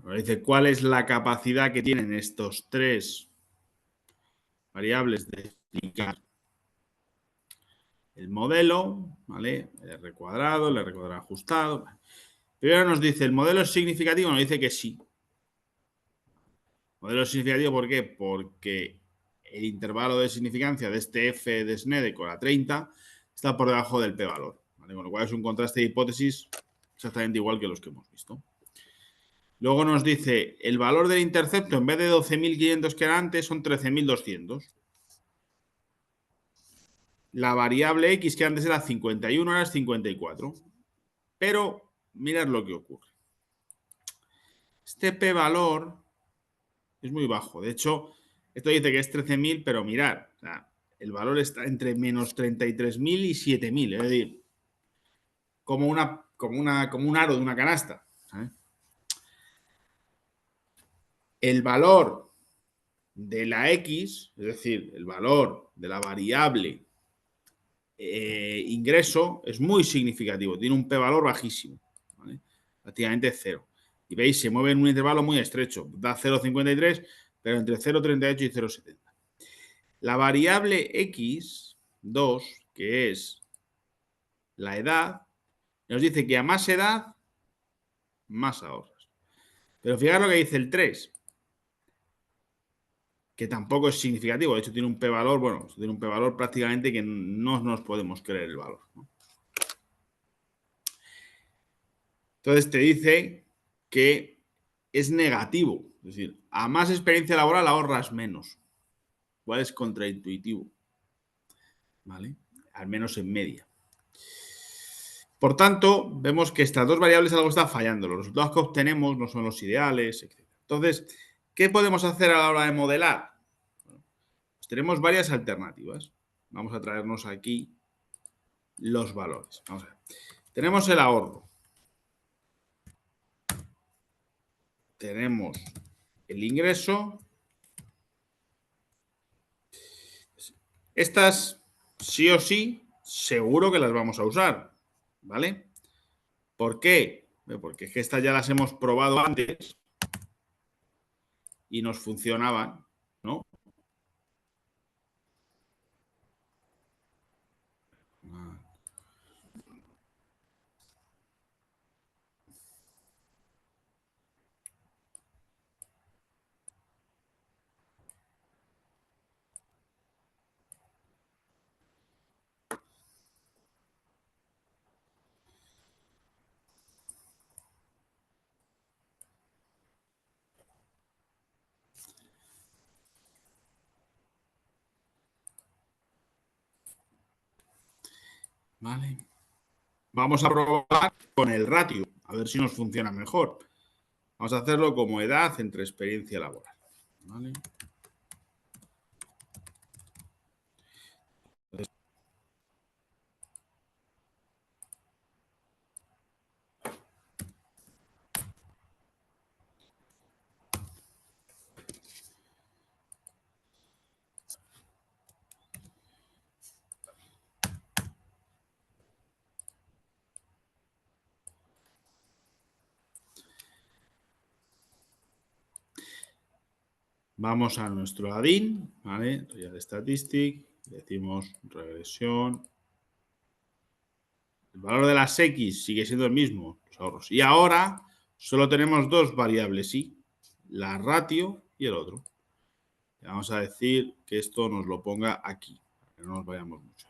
Ahora dice cuál es la capacidad que tienen estos tres variables de explicar el modelo, ¿vale? El R cuadrado, el R cuadrado ajustado. Primero nos dice, ¿el modelo es significativo? Nos dice que sí. Modelo significativo, ¿por qué? Porque el intervalo de significancia de este f de Snede con la 30 está por debajo del p-valor, ¿vale? Con lo cual es un contraste de hipótesis exactamente igual que los que hemos visto. Luego nos dice, el valor del intercepto en vez de 12.500 que era antes son 13.200. La variable x que antes era 51 ahora es 54. Pero mirad lo que ocurre. Este p-valor es muy bajo. De hecho, esto dice que es 13.000, pero mirad, o sea, el valor está entre menos 33.000 y 7.000. Es decir, como un aro de una canasta. ¿Sabes? El valor de la x, es decir, el valor de la variable ingreso, es muy significativo. Tiene un p-valor bajísimo. ¿Vale? Prácticamente cero. Y veis, se mueve en un intervalo muy estrecho. Da 0,53, pero entre 0,38 y 0,70. La variable x2, que es la edad, nos dice que a más edad, más ahorras. Pero fijaros lo que dice el 3, que tampoco es significativo. De hecho, tiene un p-valor, bueno, tiene un p-valor prácticamente que no nos podemos creer el valor, ¿no? Entonces te dice que es negativo. Es decir, a más experiencia laboral ahorras menos. Igual es contraintuitivo. ¿Vale? Al menos en media. Por tanto, vemos que estas dos variables algo está fallando. Los resultados que obtenemos no son los ideales, etc. Entonces, ¿qué podemos hacer a la hora de modelar? Bueno, pues tenemos varias alternativas. Vamos a traernos aquí los valores. Vamos a ver. Tenemos el ahorro. Tenemos el ingreso. Estas, sí o sí, seguro que las vamos a usar. ¿Vale? ¿Por qué? Porque es que estas ya las hemos probado antes y nos funcionaban, ¿no? Vale. Vamos a probar con el ratio, a ver si nos funciona mejor. Vamos a hacerlo como edad entre experiencia laboral. ¿Vale? Vamos a nuestro ADIN, ¿vale? Real Statistic, decimos regresión. El valor de las X sigue siendo el mismo, los ahorros. Y ahora solo tenemos dos variables Y, la ratio y el otro. Vamos a decir que esto nos lo ponga aquí, para que no nos vayamos mucho.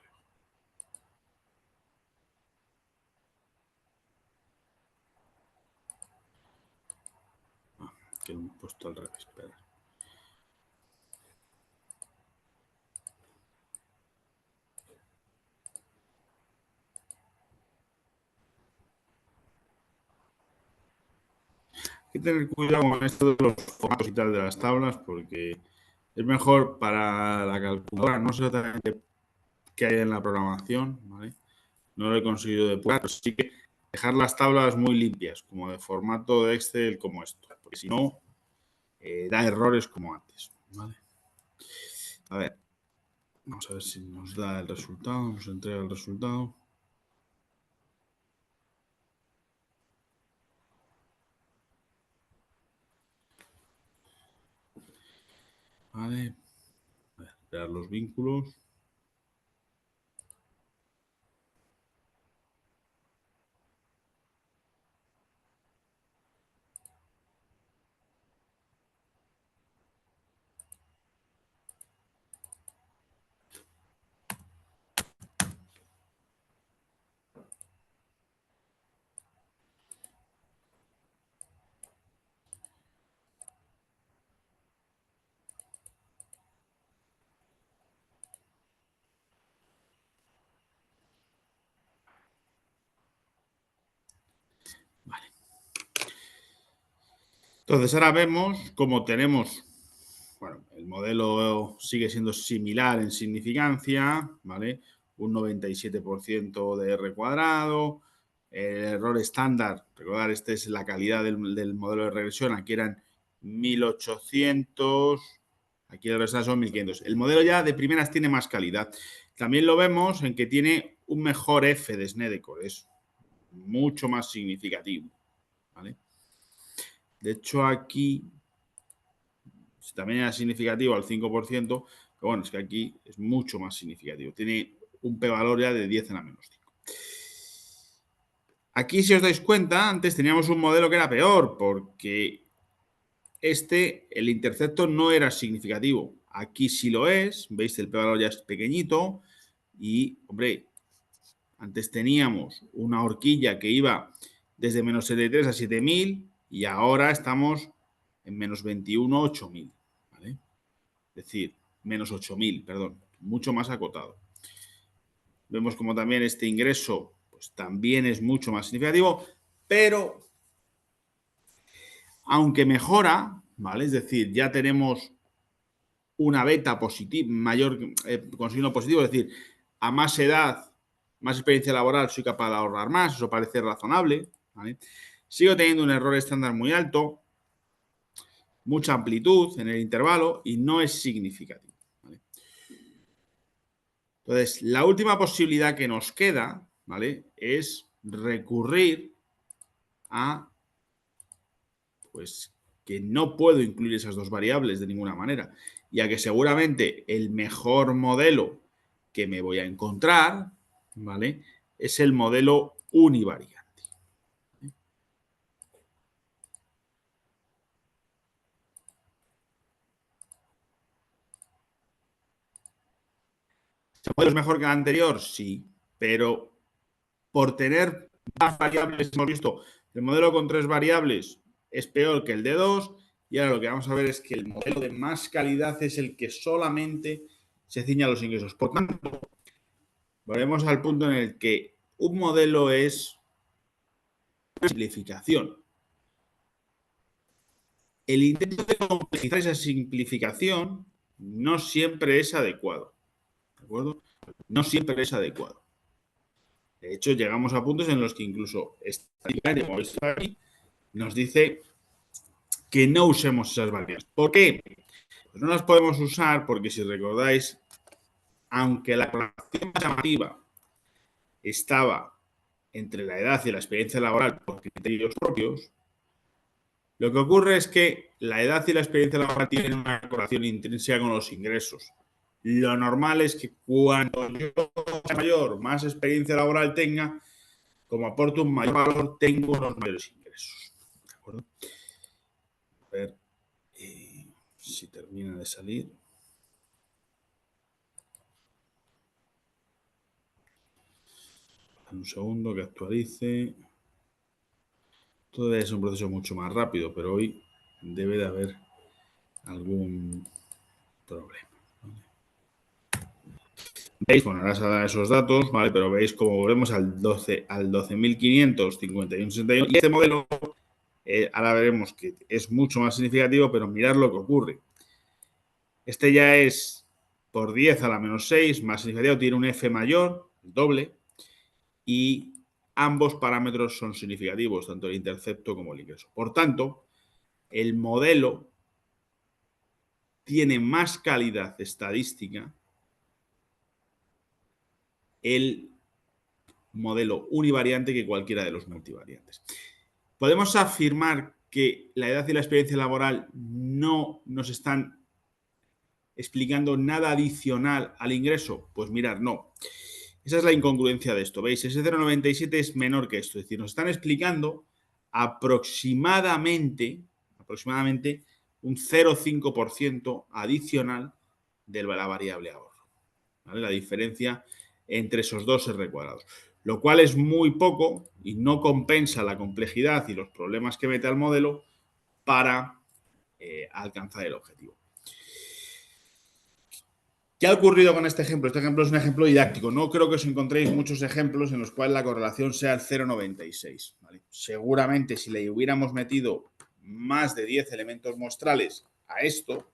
Que lo hemos puesto al revés. Espera. Hay que tener cuidado con esto de los formatos y tal de las tablas, porque es mejor para la calculadora. No sé exactamente qué hay en la programación, ¿vale? No lo he conseguido depurar, pero sí que dejar las tablas muy limpias, como de formato de Excel, como esto, porque si no, da errores como antes, ¿vale? A ver, vamos a ver si nos da el resultado, nos entrega el resultado. Vale, a ver, crear los vínculos. Vale. Entonces ahora vemos cómo tenemos, bueno, el modelo sigue siendo similar en significancia, ¿vale? Un 97% de R cuadrado, el error estándar, recordar, esta es la calidad del modelo de regresión, aquí eran 1800, aquí el error son 1500. El modelo ya de primeras tiene más calidad. También lo vemos en que tiene un mejor F de Snedeker, es mucho más significativo, ¿vale? De hecho, aquí también era significativo al 5%, pero bueno, es que aquí es mucho más significativo. Tiene un p-valor ya de 10 en la menos 5. Aquí, si os dais cuenta, antes teníamos un modelo que era peor, porque el intercepto no era significativo. Aquí sí lo es, veis, el p-valor ya es pequeñito y, hombre, antes teníamos una horquilla que iba desde menos 73 a 7000 y ahora estamos en menos 21, 8000. ¿Vale? Es decir, menos 8000, perdón, mucho más acotado. Vemos como también este ingreso pues, también es mucho más significativo, pero aunque mejora, ¿vale? Es decir, ya tenemos una beta positiva, mayor con signo positivo, es decir, a más edad, más experiencia laboral, soy capaz de ahorrar más, eso parece razonable, ¿vale? Sigo teniendo un error estándar muy alto, mucha amplitud en el intervalo y no es significativo. ¿Vale? Entonces, la última posibilidad que nos queda, ¿vale? Es recurrir a, pues, que no puedo incluir esas dos variables de ninguna manera, ya que seguramente el mejor modelo que me voy a encontrar, ¿vale? Es el modelo univariante. ¿El modelo es mejor que el anterior? Sí, pero por tener más variables, hemos visto, el modelo con 3 variables es peor que el de 2 y ahora lo que vamos a ver es que el modelo de más calidad es el que solamente se ciña a los ingresos. Por tanto, volvemos al punto en el que un modelo es una simplificación. El intento de complejizar esa simplificación no siempre es adecuado. ¿De acuerdo? No siempre es adecuado. De hecho, llegamos a puntos en los que incluso nos dice que no usemos esas variables. ¿Por qué? Pues no las podemos usar porque, si recordáis, aunque la correlación más llamativa estaba entre la edad y la experiencia laboral por criterios propios, lo que ocurre es que la edad y la experiencia laboral tienen una correlación intrínseca con los ingresos. Lo normal es que cuando yo sea mayor, más experiencia laboral tenga, como aporto un mayor valor, tengo unos mayores ingresos. ¿De acuerdo? A ver si termina de salir. Un segundo que actualice. Todo es un proceso mucho más rápido, pero hoy debe de haber algún problema. ¿Veis? Bueno, ahora se dan esos datos, ¿vale? Pero veis como volvemos al 12.551,61. Y este modelo, ahora veremos que es mucho más significativo, pero mirad lo que ocurre. Este ya es por 10 a la menos 6, más significativo, tiene un F mayor, doble, y ambos parámetros son significativos, tanto el intercepto como el ingreso. Por tanto, el modelo tiene más calidad estadística el modelo univariante que cualquiera de los multivariantes. Podemos afirmar que la edad y la experiencia laboral no nos están explicando nada adicional al ingreso. Pues mirar, no. Esa es la incongruencia de esto. ¿Veis? Ese 0,97 es menor que esto. Es decir, nos están explicando aproximadamente un 0,5% adicional de la variable ahorro. ¿Vale? La diferencia entre esos dos R cuadrados. Lo cual es muy poco y no compensa la complejidad y los problemas que mete al modelo para alcanzar el objetivo. ¿Qué ha ocurrido con este ejemplo? Este ejemplo es un ejemplo didáctico. No creo que os encontréis muchos ejemplos en los cuales la correlación sea el 0,96. ¿Vale? Seguramente si le hubiéramos metido más de 10 elementos muestrales a esto,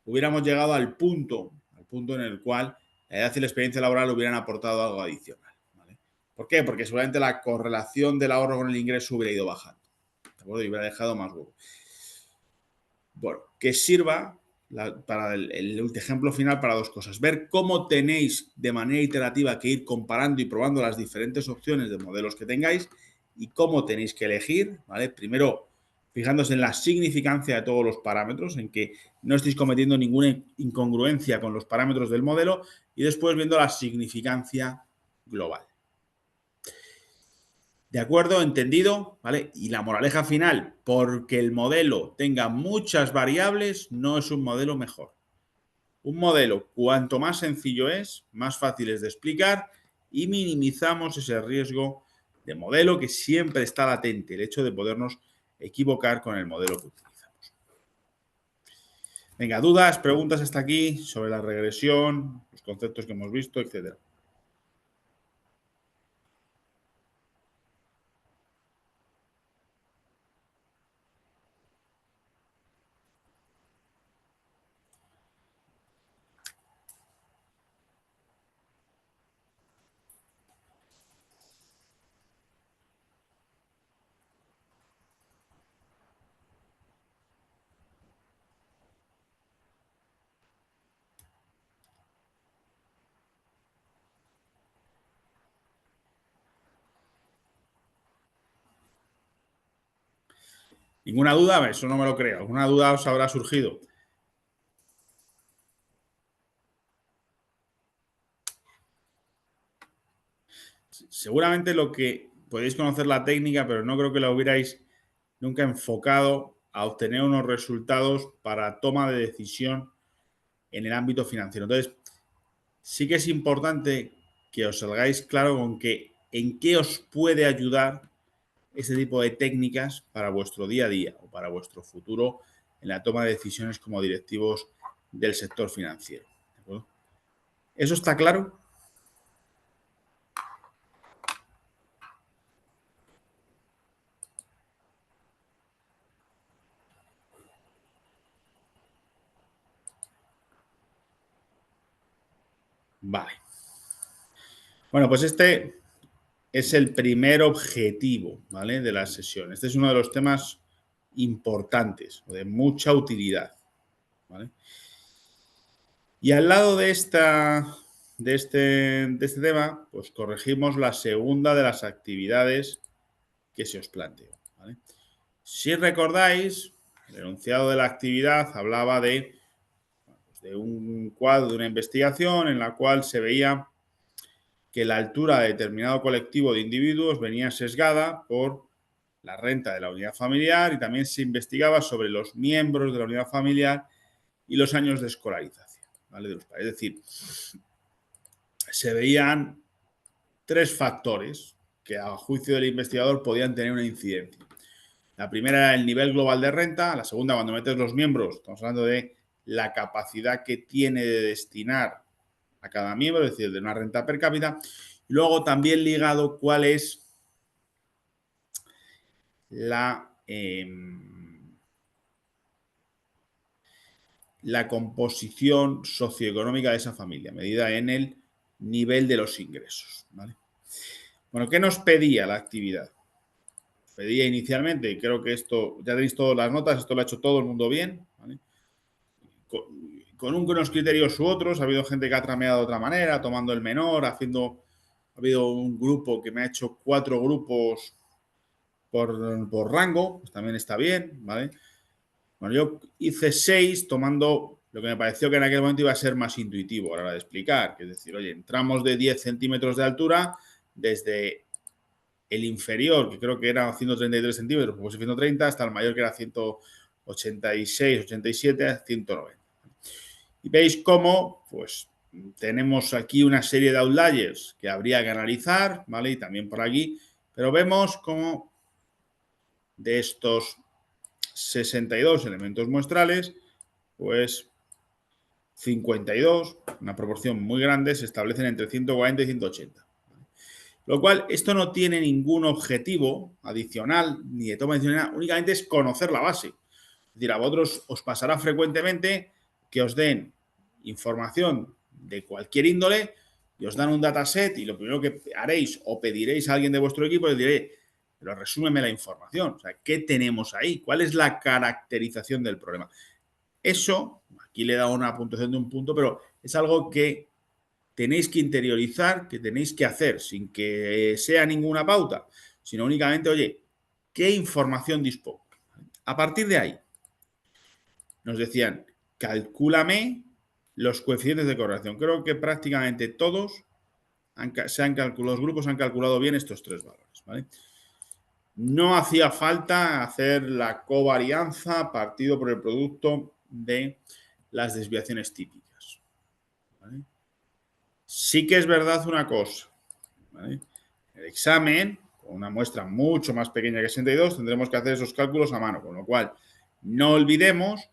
hubiéramos llegado al punto en el cual la edad y la experiencia laboral hubieran aportado algo adicional. ¿Vale? ¿Por qué? Porque seguramente la correlación del ahorro con el ingreso hubiera ido bajando. ¿De acuerdo? Y hubiera dejado más huevo. Bueno, que sirva para el ejemplo final para dos cosas. Ver cómo tenéis de manera iterativa que ir comparando y probando las diferentes opciones de modelos que tengáis y cómo tenéis que elegir, ¿vale? Primero, fijándose en la significancia de todos los parámetros, en que no estéis cometiendo ninguna incongruencia con los parámetros del modelo y después viendo la significancia global. ¿De acuerdo? ¿Entendido? ¿Vale? Y la moraleja final, porque el modelo tenga muchas variables, no es un modelo mejor. Un modelo, cuanto más sencillo es, más fácil es de explicar y minimizamos ese riesgo de modelo que siempre está latente, el hecho de podernos equivocar con el modelo que utilizamos. Venga, dudas, preguntas hasta aquí sobre la regresión, los conceptos que hemos visto, etcétera. ¿Ninguna duda? Eso no me lo creo. ¿Alguna duda os habrá surgido? Seguramente lo que podéis conocer la técnica, pero no creo que la hubierais nunca enfocado a obtener unos resultados para toma de decisión en el ámbito financiero. Entonces, sí que es importante que os salgáis claro con que en qué os puede ayudar ese tipo de técnicas para vuestro día a día o para vuestro futuro en la toma de decisiones como directivos del sector financiero. ¿De acuerdo? ¿Eso está claro? Vale. Bueno, pues este es el primer objetivo, ¿vale? De la sesión. Este es uno de los temas importantes, de mucha utilidad, ¿vale? Y al lado de este tema, pues corregimos la segunda de las actividades que se os planteó, ¿vale? Si recordáis, el enunciado de la actividad hablaba de un cuadro, de una investigación en la cual se veía que la altura de determinado colectivo de individuos venía sesgada por la renta de la unidad familiar y también se investigaba sobre los miembros de la unidad familiar y los años de escolarización, ¿vale? De los padres. Es decir, se veían 3 factores que a juicio del investigador podían tener una incidencia. La primera era el nivel global de renta, la segunda, cuando metes los miembros, estamos hablando de la capacidad que tiene de destinar a cada miembro, es decir, de una renta per cápita, y luego también ligado cuál es la composición socioeconómica de esa familia, medida en el nivel de los ingresos, ¿vale? Bueno, ¿qué nos pedía la actividad? Pedía inicialmente, y creo que esto, ya tenéis todas las notas, esto lo ha hecho todo el mundo bien, ¿vale? Con unos criterios u otros, ha habido gente que ha trameado de otra manera, tomando el menor, ha habido un grupo que me ha hecho 4 grupos por rango, pues también está bien, ¿vale? Bueno, yo hice 6 tomando lo que me pareció que en aquel momento iba a ser más intuitivo a la hora de explicar, que es decir, oye, entramos de 10 centímetros de altura desde el inferior, que creo que era 133 centímetros, pues 130, hasta el mayor que era 186, 87, 190. Y veis cómo, pues, tenemos aquí una serie de outliers que habría que analizar, ¿vale? Y también por aquí, pero vemos cómo de estos 62 elementos muestrales, pues 52, una proporción muy grande, se establecen entre 140 y 180. Lo cual, esto no tiene ningún objetivo adicional ni de toma adicional, únicamente es conocer la base. Es decir, a vosotros os pasará frecuentemente que os den información de cualquier índole y os dan un dataset y lo primero que haréis o pediréis a alguien de vuestro equipo les diré, pero resúmeme la información. O sea, ¿qué tenemos ahí? ¿Cuál es la caracterización del problema? Eso, aquí le he dado una puntuación de un punto, pero es algo que tenéis que interiorizar, que tenéis que hacer, sin que sea ninguna pauta, sino únicamente, oye, ¿qué información dispongo? A partir de ahí, nos decían, calcúlame los coeficientes de correlación. Creo que prácticamente todos los grupos han calculado bien estos 3 valores, ¿vale? No hacía falta hacer la covarianza partido por el producto de las desviaciones típicas, ¿vale? Sí que es verdad una cosa, ¿vale? El examen, con una muestra mucho más pequeña que 62, tendremos que hacer esos cálculos a mano, con lo cual no olvidemos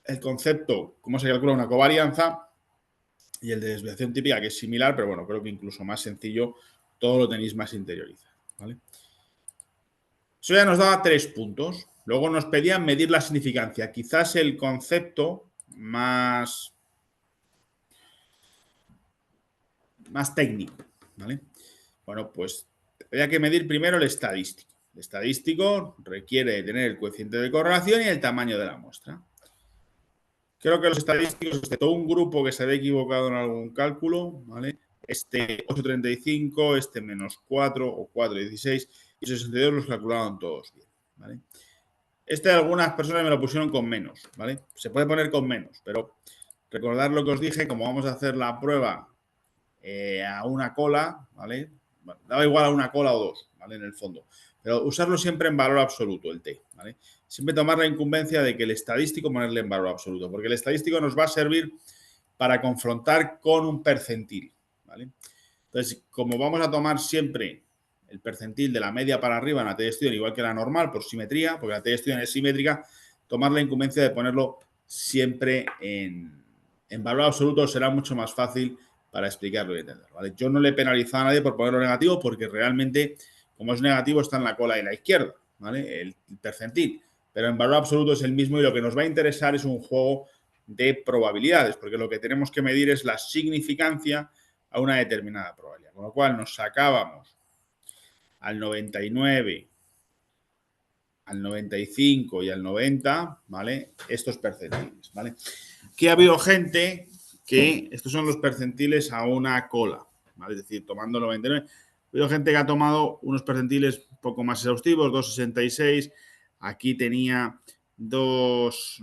el concepto, cómo se calcula una covarianza y el de desviación típica, que es similar, pero bueno, creo que incluso más sencillo, todo lo tenéis más interiorizado, ¿vale? Eso ya nos daba 3 puntos. Luego nos pedían medir la significancia, quizás el concepto más técnico, ¿vale? Bueno, pues había que medir primero el estadístico. El estadístico requiere tener el coeficiente de correlación y el tamaño de la muestra. Creo que los estadísticos, excepto un grupo que se había equivocado en algún cálculo, ¿vale? Este 8,35, este menos 4 o 4,16 y 62 los calcularon todos bien, ¿vale? Este algunas personas me lo pusieron con menos, ¿vale? Se puede poner con menos, pero recordad lo que os dije, como vamos a hacer la prueba a una cola, ¿vale? Bueno, daba igual a una cola o 2, ¿vale? En el fondo. Pero usarlo siempre en valor absoluto, el T, ¿vale? Siempre tomar la incumbencia de que el estadístico ponerle en valor absoluto, porque el estadístico nos va a servir para confrontar con un percentil, ¿vale? Entonces, como vamos a tomar siempre el percentil de la media para arriba en la T-Student, igual que la normal, por simetría, porque la T-Student es simétrica, tomar la incumbencia de ponerlo siempre en valor absoluto será mucho más fácil para explicarlo y entenderlo, ¿vale? Yo no le he penalizado a nadie por ponerlo negativo porque realmente, como es negativo, está en la cola de la izquierda, ¿vale? El percentil. Pero en valor absoluto es el mismo y lo que nos va a interesar es un juego de probabilidades, porque lo que tenemos que medir es la significancia a una determinada probabilidad. Con lo cual nos sacábamos al 99, al 95 y al 90, ¿vale? Estos percentiles, ¿vale? Que ha habido gente que estos son los percentiles a una cola, ¿vale? Es decir, tomando 99. Ha habido gente que ha tomado unos percentiles un poco más exhaustivos, 2,66. Aquí tenía 2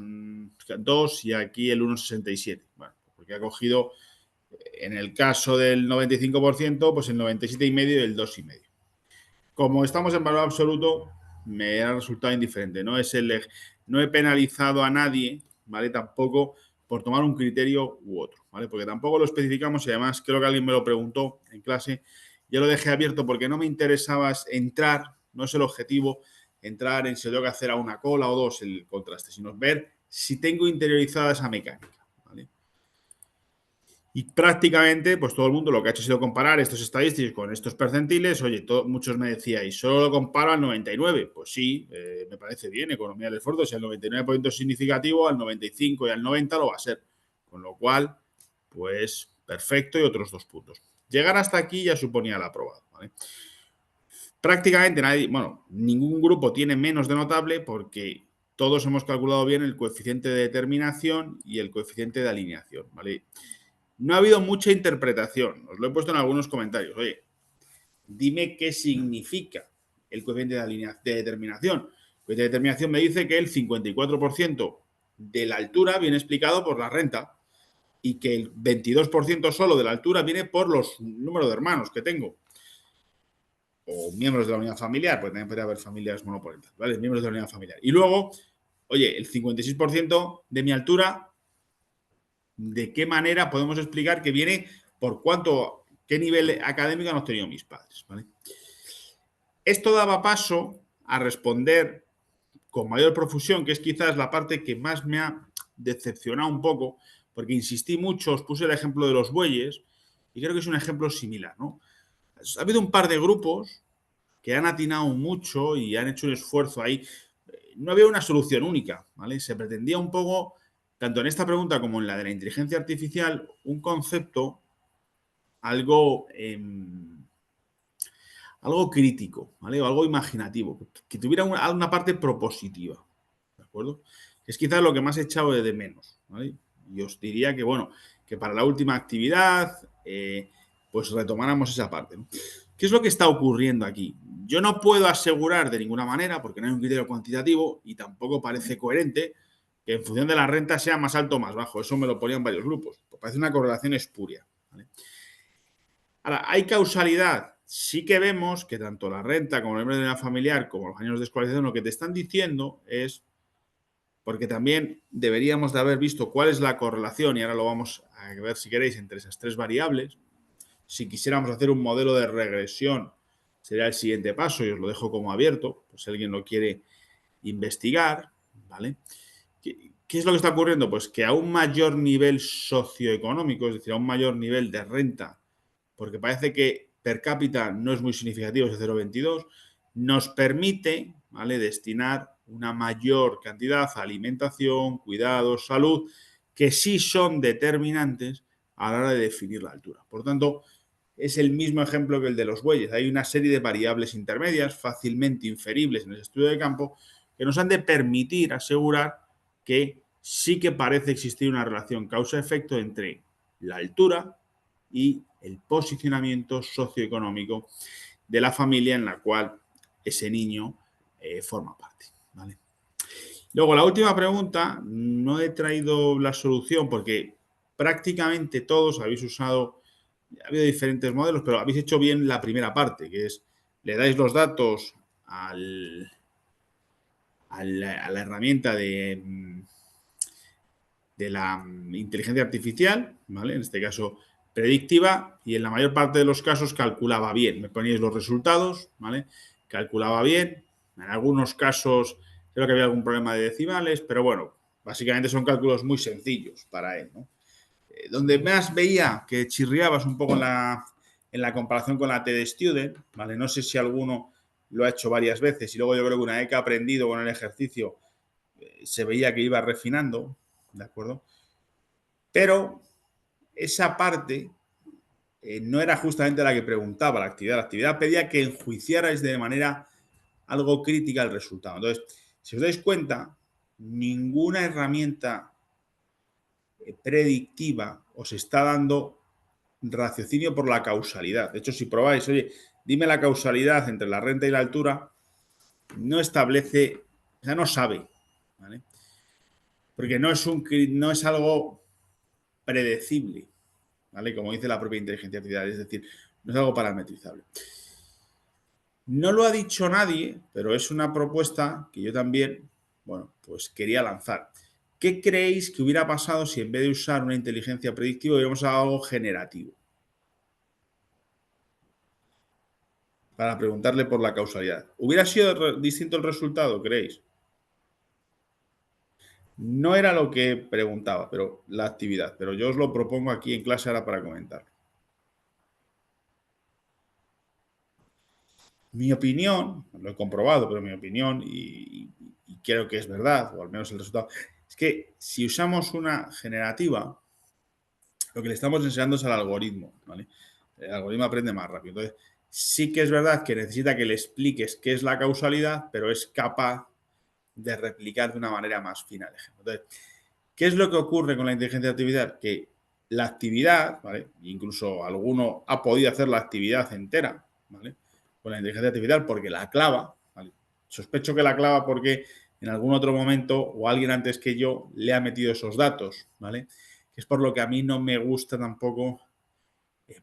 y aquí el 1,67. Bueno, porque ha cogido En el caso del 95%, pues el 97,5% y el 2,5%. Como estamos en valor absoluto, me ha resultado indiferente. No he penalizado a nadie, ¿vale? Tampoco por tomar un criterio u otro, ¿vale? Porque tampoco lo especificamos y además creo que alguien me lo preguntó en clase. Yo lo dejé abierto porque no me interesaba entrar, no es el objetivo, entrar en si tengo que hacer a una cola o dos el contraste, sino ver si tengo interiorizada esa mecánica, ¿vale? Y prácticamente, pues todo el mundo lo que ha hecho ha sido comparar estos estadísticos con estos percentiles. Oye, muchos me decíais, solo lo comparo al 99. Pues sí, me parece bien, economía del esfuerzo. Si el 99% es significativo, al 95 y al 90 lo va a ser. Con lo cual, pues perfecto y otros 2 puntos. Llegar hasta aquí ya suponía el aprobado, ¿vale? Prácticamente nadie, bueno, ningún grupo tiene menos de notable porque todos hemos calculado bien el coeficiente de determinación y el coeficiente de alineación, ¿vale? No ha habido mucha interpretación. Os lo he puesto en algunos comentarios. Oye, dime qué significa el coeficiente de determinación. El coeficiente de determinación me dice que el 54% de la altura viene explicado por la renta y que el 22% solo de la altura viene por los números de hermanos que tengo. O miembros de la unidad familiar, porque también podría haber familias monoparentales, ¿vale? Miembros de la unidad familiar. Y luego, oye, el 56% de mi altura, ¿de qué manera podemos explicar que viene por qué nivel académico han obtenido mis padres? ¿Vale? Esto daba paso a responder con mayor profusión, que es quizás la parte que más me ha decepcionado un poco, porque insistí mucho, os puse el ejemplo de los bueyes, y creo que es un ejemplo similar, ¿no? Ha habido un par de grupos que han atinado mucho y han hecho un esfuerzo ahí. No había una solución única, ¿vale? Se pretendía un poco, tanto en esta pregunta como en la de la inteligencia artificial, un concepto algo, algo crítico, ¿vale? O algo imaginativo, que tuviera una parte propositiva, ¿de acuerdo? Es quizás lo que más he echado de menos, ¿vale? Y os diría que, bueno, que para la última actividad, pues retomáramos esa parte, ¿no? ¿Qué es lo que está ocurriendo aquí? Yo no puedo asegurar de ninguna manera, porque no hay un criterio cuantitativo y tampoco parece coherente que en función de la renta sea más alto o más bajo. Eso me lo ponían varios grupos. Parece una correlación espuria, ¿vale? Ahora, ¿hay causalidad? Sí que vemos que tanto la renta como el número de la familiar como los años de escolarización lo que te están diciendo es, porque también deberíamos de haber visto cuál es la correlación, y ahora lo vamos a ver si queréis, entre esas tres variables. Si quisiéramos hacer un modelo de regresión, sería el siguiente paso y os lo dejo como abierto, pues si alguien lo quiere investigar, ¿vale? ¿Qué es lo que está ocurriendo? Pues que a un mayor nivel socioeconómico, es decir, a un mayor nivel de renta, porque parece que per cápita no es muy significativo, es de 0,22, nos permite, ¿vale?, destinar una mayor cantidad a alimentación, cuidados, salud, que sí son determinantes a la hora de definir la altura. Por tanto, es el mismo ejemplo que el de los bueyes. Hay una serie de variables intermedias fácilmente inferibles en el estudio de campo que nos han de permitir asegurar que sí que parece existir una relación causa-efecto entre la altura y el posicionamiento socioeconómico de la familia en la cual ese niño forma parte, ¿vale? Luego, la última pregunta, no he traído la solución porque prácticamente todos habéis usado, ha habido diferentes modelos, pero habéis hecho bien la primera parte, que es, le dais los datos a la herramienta de la inteligencia artificial, ¿vale? En este caso predictiva, y en la mayor parte de los casos calculaba bien. Me poníais los resultados, ¿vale? Calculaba bien. En algunos casos creo que había algún problema de decimales, pero bueno, básicamente son cálculos muy sencillos para él, ¿no? Donde más veía que chirriabas un poco en la comparación con la TED Student, ¿vale? No sé si alguno lo ha hecho varias veces y luego yo creo que una vez que ha aprendido con el ejercicio se veía que iba refinando, ¿de acuerdo? Pero esa parte no era justamente la que preguntaba la actividad. La actividad pedía que enjuiciarais de manera algo crítica el resultado. Entonces, si os dais cuenta, ninguna herramienta predictiva os está dando raciocinio por la causalidad. De hecho, si probáis, oye, dime la causalidad entre la renta y la altura, no establece, o sea, no sabe, ¿vale? Porque no es algo predecible, ¿vale? Como dice la propia inteligencia artificial, es decir, no es algo parametrizable. No lo ha dicho nadie, pero es una propuesta que yo también, bueno, pues quería lanzar. ¿Qué creéis que hubiera pasado si en vez de usar una inteligencia predictiva hubiéramos usado algo generativo? Para preguntarle por la causalidad. ¿Hubiera sido distinto el resultado, creéis? No era lo que preguntaba, pero la actividad. Pero yo os lo propongo aquí en clase ahora para comentar. Mi opinión, lo he comprobado, pero mi opinión, y creo que es verdad, o al menos el resultado, es que si usamos una generativa, lo que le estamos enseñando es al algoritmo, ¿vale? El algoritmo aprende más rápido. Entonces, sí que es verdad que necesita que le expliques qué es la causalidad, pero es capaz de replicar de una manera más fina el ejemplo. Entonces, ¿qué es lo que ocurre con la inteligencia artificial? Que la actividad, ¿vale? Incluso alguno ha podido hacer la actividad entera, ¿vale? Con la inteligencia artificial porque la clava, ¿vale? Sospecho que la clava porque en algún otro momento o alguien antes que yo le ha metido esos datos, ¿vale? Que es por lo que a mí no me gusta tampoco,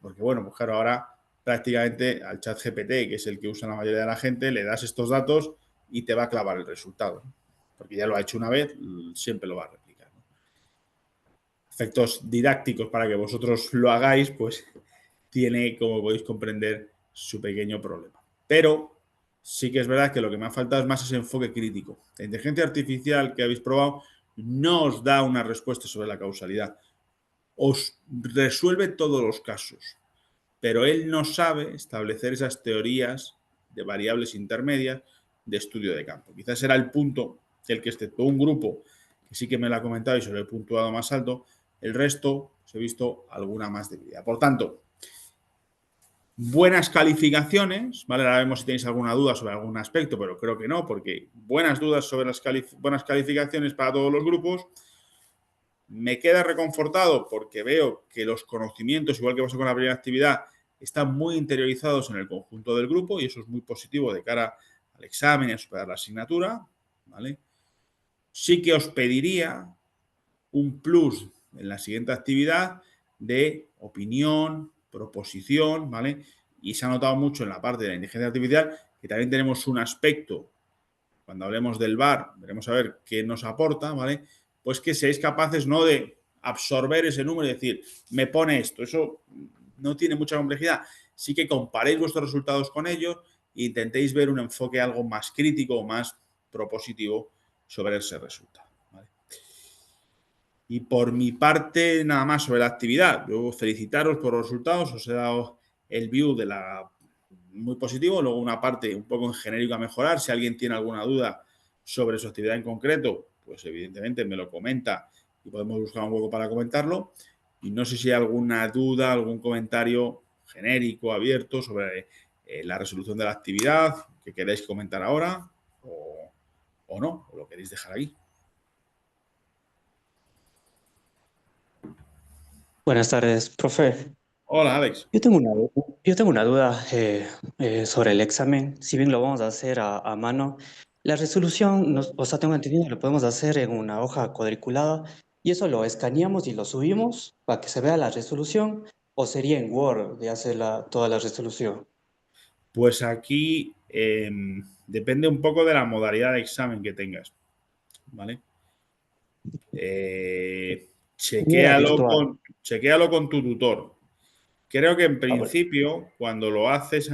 porque bueno, pues claro, ahora prácticamente al chat GPT, que es el que usa la mayoría de la gente, le das estos datos y te va a clavar el resultado, ¿no? Porque ya lo ha hecho una vez, siempre lo va a replicar, ¿no? Efectos didácticos para que vosotros lo hagáis, pues tiene, como podéis comprender, su pequeño problema. Pero sí que es verdad que lo que me ha faltado es más ese enfoque crítico. La inteligencia artificial que habéis probado no os da una respuesta sobre la causalidad. Os resuelve todos los casos, pero él no sabe establecer esas teorías de variables intermedias de estudio de campo. Quizás será el punto el que excepto un grupo que sí que me lo ha comentado y se lo he puntuado más alto, el resto se ha visto alguna más debilidad. Por tanto, buenas calificaciones, ¿vale? Ahora vemos si tenéis alguna duda sobre algún aspecto, pero creo que no, porque buenas dudas sobre las buenas calificaciones para todos los grupos. Me queda reconfortado porque veo que los conocimientos, igual que pasó con la primera actividad, están muy interiorizados en el conjunto del grupo y eso es muy positivo de cara al examen y a superar la asignatura, ¿vale? Sí que os pediría un plus en la siguiente actividad de opinión, proposición, ¿vale? Y se ha notado mucho en la parte de la inteligencia artificial que también tenemos un aspecto, cuando hablemos del VAR, veremos a ver qué nos aporta, ¿vale? Pues que seáis capaces no de absorber ese número y decir, me pone esto, eso no tiene mucha complejidad. Sí que comparéis vuestros resultados con ellos e intentéis ver un enfoque algo más crítico o más propositivo sobre ese resultado, ¿vale? Y por mi parte, nada más sobre la actividad. Yo felicitaros por los resultados, os he dado el view de la muy positivo, luego una parte un poco en genérico a mejorar. Si alguien tiene alguna duda sobre su actividad en concreto, pues evidentemente me lo comenta y podemos buscar un hueco para comentarlo. Y no sé si hay alguna duda, algún comentario genérico, abierto sobre la resolución de la actividad que queréis comentar ahora o no, o lo queréis dejar aquí. Buenas tardes, profe. Hola, Alex. Yo tengo una duda sobre el examen. Si bien lo vamos a hacer a mano, la resolución, o sea, tengo entendido que lo podemos hacer en una hoja cuadriculada y eso lo escaneamos y lo subimos para que se vea la resolución, o sería en Word de hacer toda la resolución. Pues aquí depende un poco de la modalidad de examen que tengas, ¿vale? Mira, era virtual. Chequéalo con tu tutor. Creo que en Ah, bueno. principio, cuando lo haces,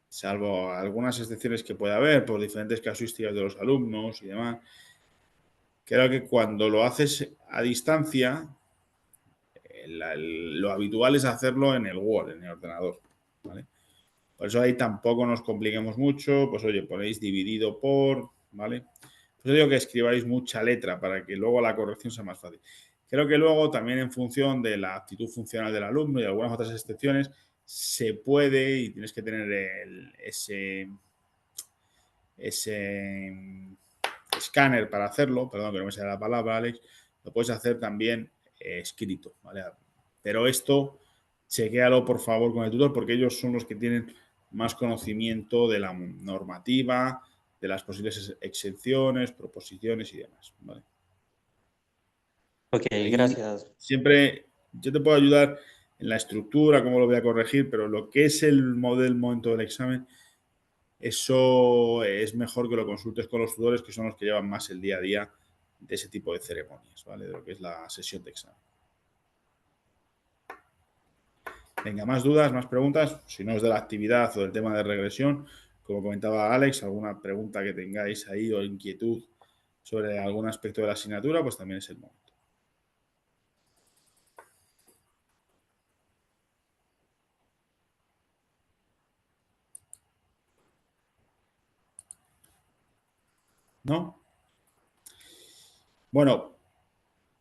salvo algunas excepciones que pueda haber por diferentes casuísticas de los alumnos y demás, creo que cuando lo haces a distancia, lo habitual es hacerlo en el Word, en el ordenador, ¿vale? Por eso ahí tampoco nos compliquemos mucho, pues oye, ponéis dividido por, ¿vale? Pues digo que escribáis mucha letra para que luego la corrección sea más fácil. Creo que luego también en función de la actitud funcional del alumno y algunas otras excepciones, se puede y tienes que tener ese escáner para hacerlo, perdón que no me sale la palabra, Alex, lo puedes hacer también escrito, ¿vale? Pero esto, chequéalo por favor con el tutor porque ellos son los que tienen más conocimiento de la normativa, de las posibles exenciones, proposiciones y demás, ¿vale? Ok, Ahí gracias. siempre yo te puedo ayudar en la estructura, cómo lo voy a corregir, pero lo que es el momento del examen, eso es mejor que lo consultes con los tutores, que son los que llevan más el día a día de ese tipo de ceremonias, ¿vale? De lo que es la sesión de examen. Venga, más dudas, más preguntas. Si no es de la actividad o del tema de regresión, como comentaba Alex, alguna pregunta que tengáis ahí o inquietud sobre algún aspecto de la asignatura, pues también es el momento. ¿No? Bueno,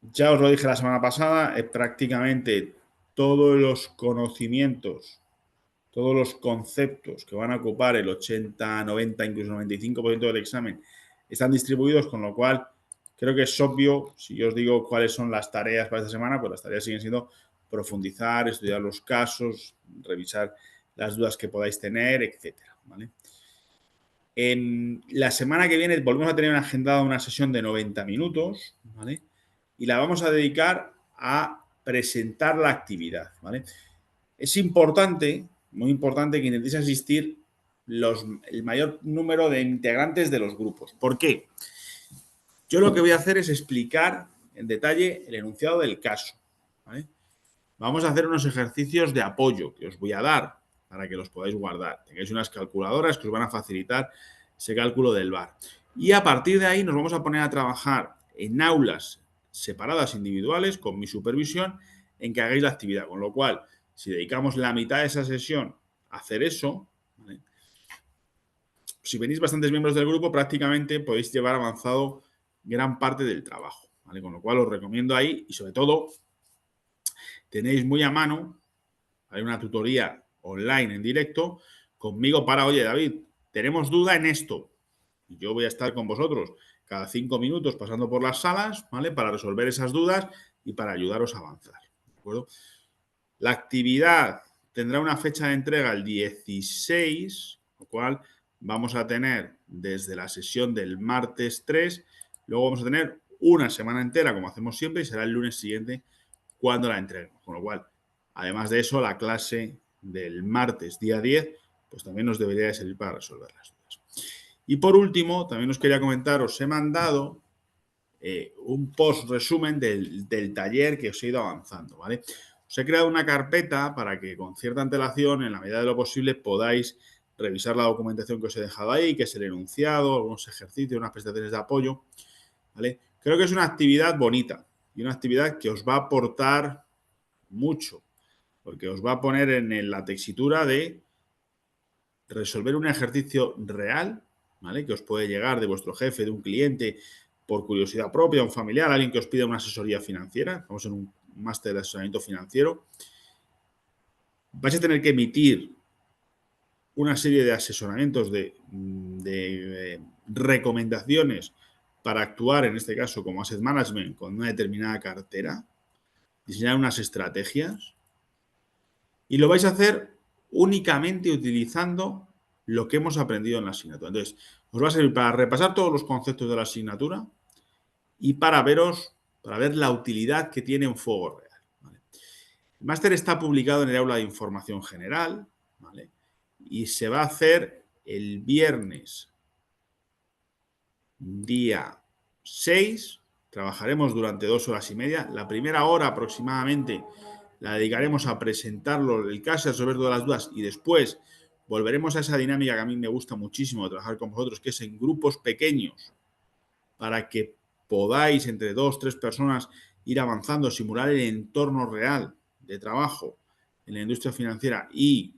ya os lo dije la semana pasada, prácticamente todos los conocimientos, todos los conceptos que van a ocupar el 80, 90, incluso 95% del examen están distribuidos, con lo cual creo que es obvio, si yo os digo cuáles son las tareas para esta semana, pues las tareas siguen siendo profundizar, estudiar los casos, revisar las dudas que podáis tener, etcétera, ¿vale? En la semana que viene volvemos a tener agendada una sesión de 90 minutos, ¿vale? Y la vamos a dedicar a presentar la actividad, ¿vale? Es importante, muy importante, que intentéis asistir el mayor número de integrantes de los grupos. ¿Por qué? Yo lo que voy a hacer es explicar en detalle el enunciado del caso, ¿vale? Vamos a hacer unos ejercicios de apoyo que os voy a dar para que los podáis guardar. Tengáis unas calculadoras que os van a facilitar ese cálculo del VAR. Y a partir de ahí nos vamos a poner a trabajar en aulas separadas individuales con mi supervisión en que hagáis la actividad. Con lo cual, si dedicamos la mitad de esa sesión a hacer eso, ¿vale? Si venís bastantes miembros del grupo, prácticamente podéis llevar avanzado gran parte del trabajo, ¿vale? Con lo cual os recomiendo ahí y sobre todo tenéis muy a mano, hay una tutoría online en directo conmigo para, oye, David, tenemos duda en esto. Y yo voy a estar con vosotros cada 5 minutos pasando por las salas, ¿vale? Para resolver esas dudas y para ayudaros a avanzar, ¿de acuerdo? La actividad tendrá una fecha de entrega el 16, lo cual vamos a tener desde la sesión del martes 3, luego vamos a tener una semana entera, como hacemos siempre, y será el lunes siguiente cuando la entreguemos. Con lo cual, además de eso, la clase del martes, día 10, pues también nos debería de servir para resolver las dudas. Y por último, también os quería comentar, os he mandado un post resumen del taller que os he ido avanzando, ¿vale? Os he creado una carpeta para que con cierta antelación, en la medida de lo posible, podáis revisar la documentación que os he dejado ahí, que es el enunciado, algunos ejercicios, unas prestaciones de apoyo, ¿vale? Creo que es una actividad bonita y una actividad que os va a aportar mucho, porque os va a poner en la tesitura de resolver un ejercicio real, ¿vale? Que os puede llegar de vuestro jefe, de un cliente, por curiosidad propia, un familiar, alguien que os pida una asesoría financiera. Estamos en un máster de asesoramiento financiero. Vais a tener que emitir una serie de asesoramientos, de recomendaciones para actuar, en este caso, como asset management con una determinada cartera, diseñar unas estrategias y lo vais a hacer únicamente utilizando lo que hemos aprendido en la asignatura. Entonces, os va a servir para repasar todos los conceptos de la asignatura y para ver la utilidad que tiene en fuego real, ¿vale? El máster está publicado en el aula de información general, ¿vale? Y se va a hacer el viernes día 6. Trabajaremos durante 2 horas y media. La primera hora aproximadamente la dedicaremos a presentarlo, el caso, a resolver todas las dudas y después volveremos a esa dinámica que a mí me gusta muchísimo de trabajar con vosotros, que es en grupos pequeños, para que podáis entre 2 o 3 personas ir avanzando, simular el entorno real de trabajo en la industria financiera y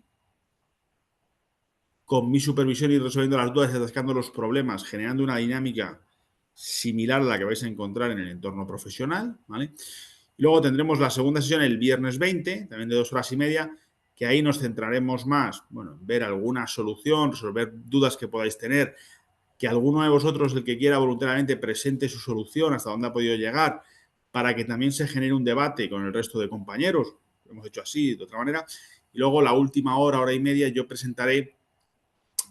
con mi supervisión ir resolviendo las dudas y atascando los problemas, generando una dinámica similar a la que vais a encontrar en el entorno profesional, ¿vale? Y luego tendremos la segunda sesión el viernes 20, también de 2 horas y media, que ahí nos centraremos más, bueno, en ver alguna solución, resolver dudas que podáis tener, que alguno de vosotros, el que quiera voluntariamente, presente su solución, hasta dónde ha podido llegar, para que también se genere un debate con el resto de compañeros. Lo hemos hecho así, de otra manera. Y luego la última hora, hora y media, yo presentaré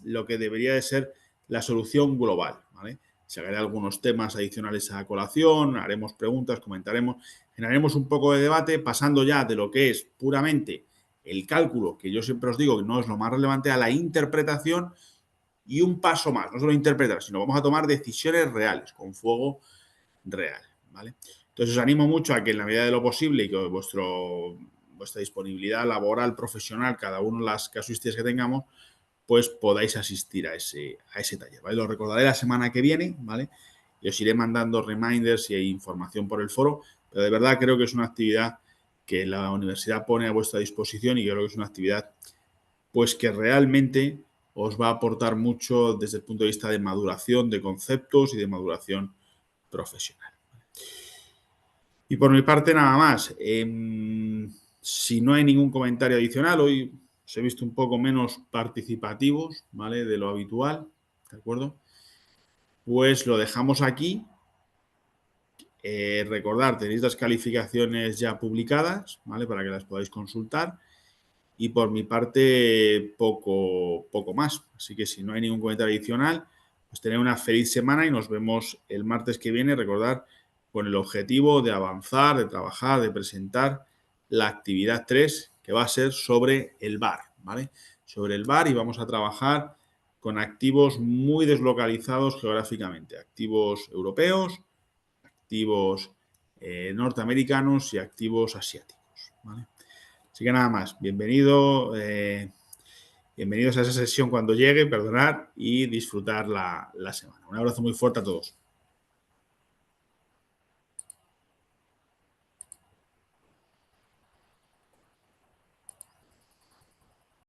lo que debería de ser la solución global, ¿vale? sacaré algunos temas adicionales a colación, haremos preguntas, comentaremos, generaremos un poco de debate, pasando ya de lo que es puramente el cálculo, que yo siempre os digo que no es lo más relevante, a la interpretación y un paso más, no solo interpretar, sino vamos a tomar decisiones reales, con fuego real, ¿vale? Entonces os animo mucho a que en la medida de lo posible y que vuestra disponibilidad laboral, profesional, cada uno las casuísticas que tengamos, pues podáis asistir a ese taller, ¿vale? Lo recordaré la semana que viene, ¿vale? Y os iré mandando reminders y información por el foro, pero de verdad creo que es una actividad que la universidad pone a vuestra disposición y creo que es una actividad pues que realmente os va a aportar mucho desde el punto de vista de maduración de conceptos y de maduración profesional. Y por mi parte nada más. Si no hay ningún comentario adicional, hoy os he visto un poco menos participativos, ¿vale? De lo habitual, ¿de acuerdo? Pues lo dejamos aquí. Recordad, tenéis las calificaciones ya publicadas, ¿vale? Para que las podáis consultar. Y por mi parte, poco más. Así que si no hay ningún comentario adicional, pues tened una feliz semana y nos vemos el martes que viene. Recordad, con el objetivo de avanzar, de trabajar, de presentar la actividad 3, que va a ser sobre el VAR, ¿vale? Sobre el VAR, y vamos a trabajar con activos muy deslocalizados geográficamente. Activos europeos, activos norteamericanos y activos asiáticos, ¿vale? Así que nada más, bienvenidos a esa sesión cuando llegue, perdonad, y disfrutar la semana. Un abrazo muy fuerte a todos.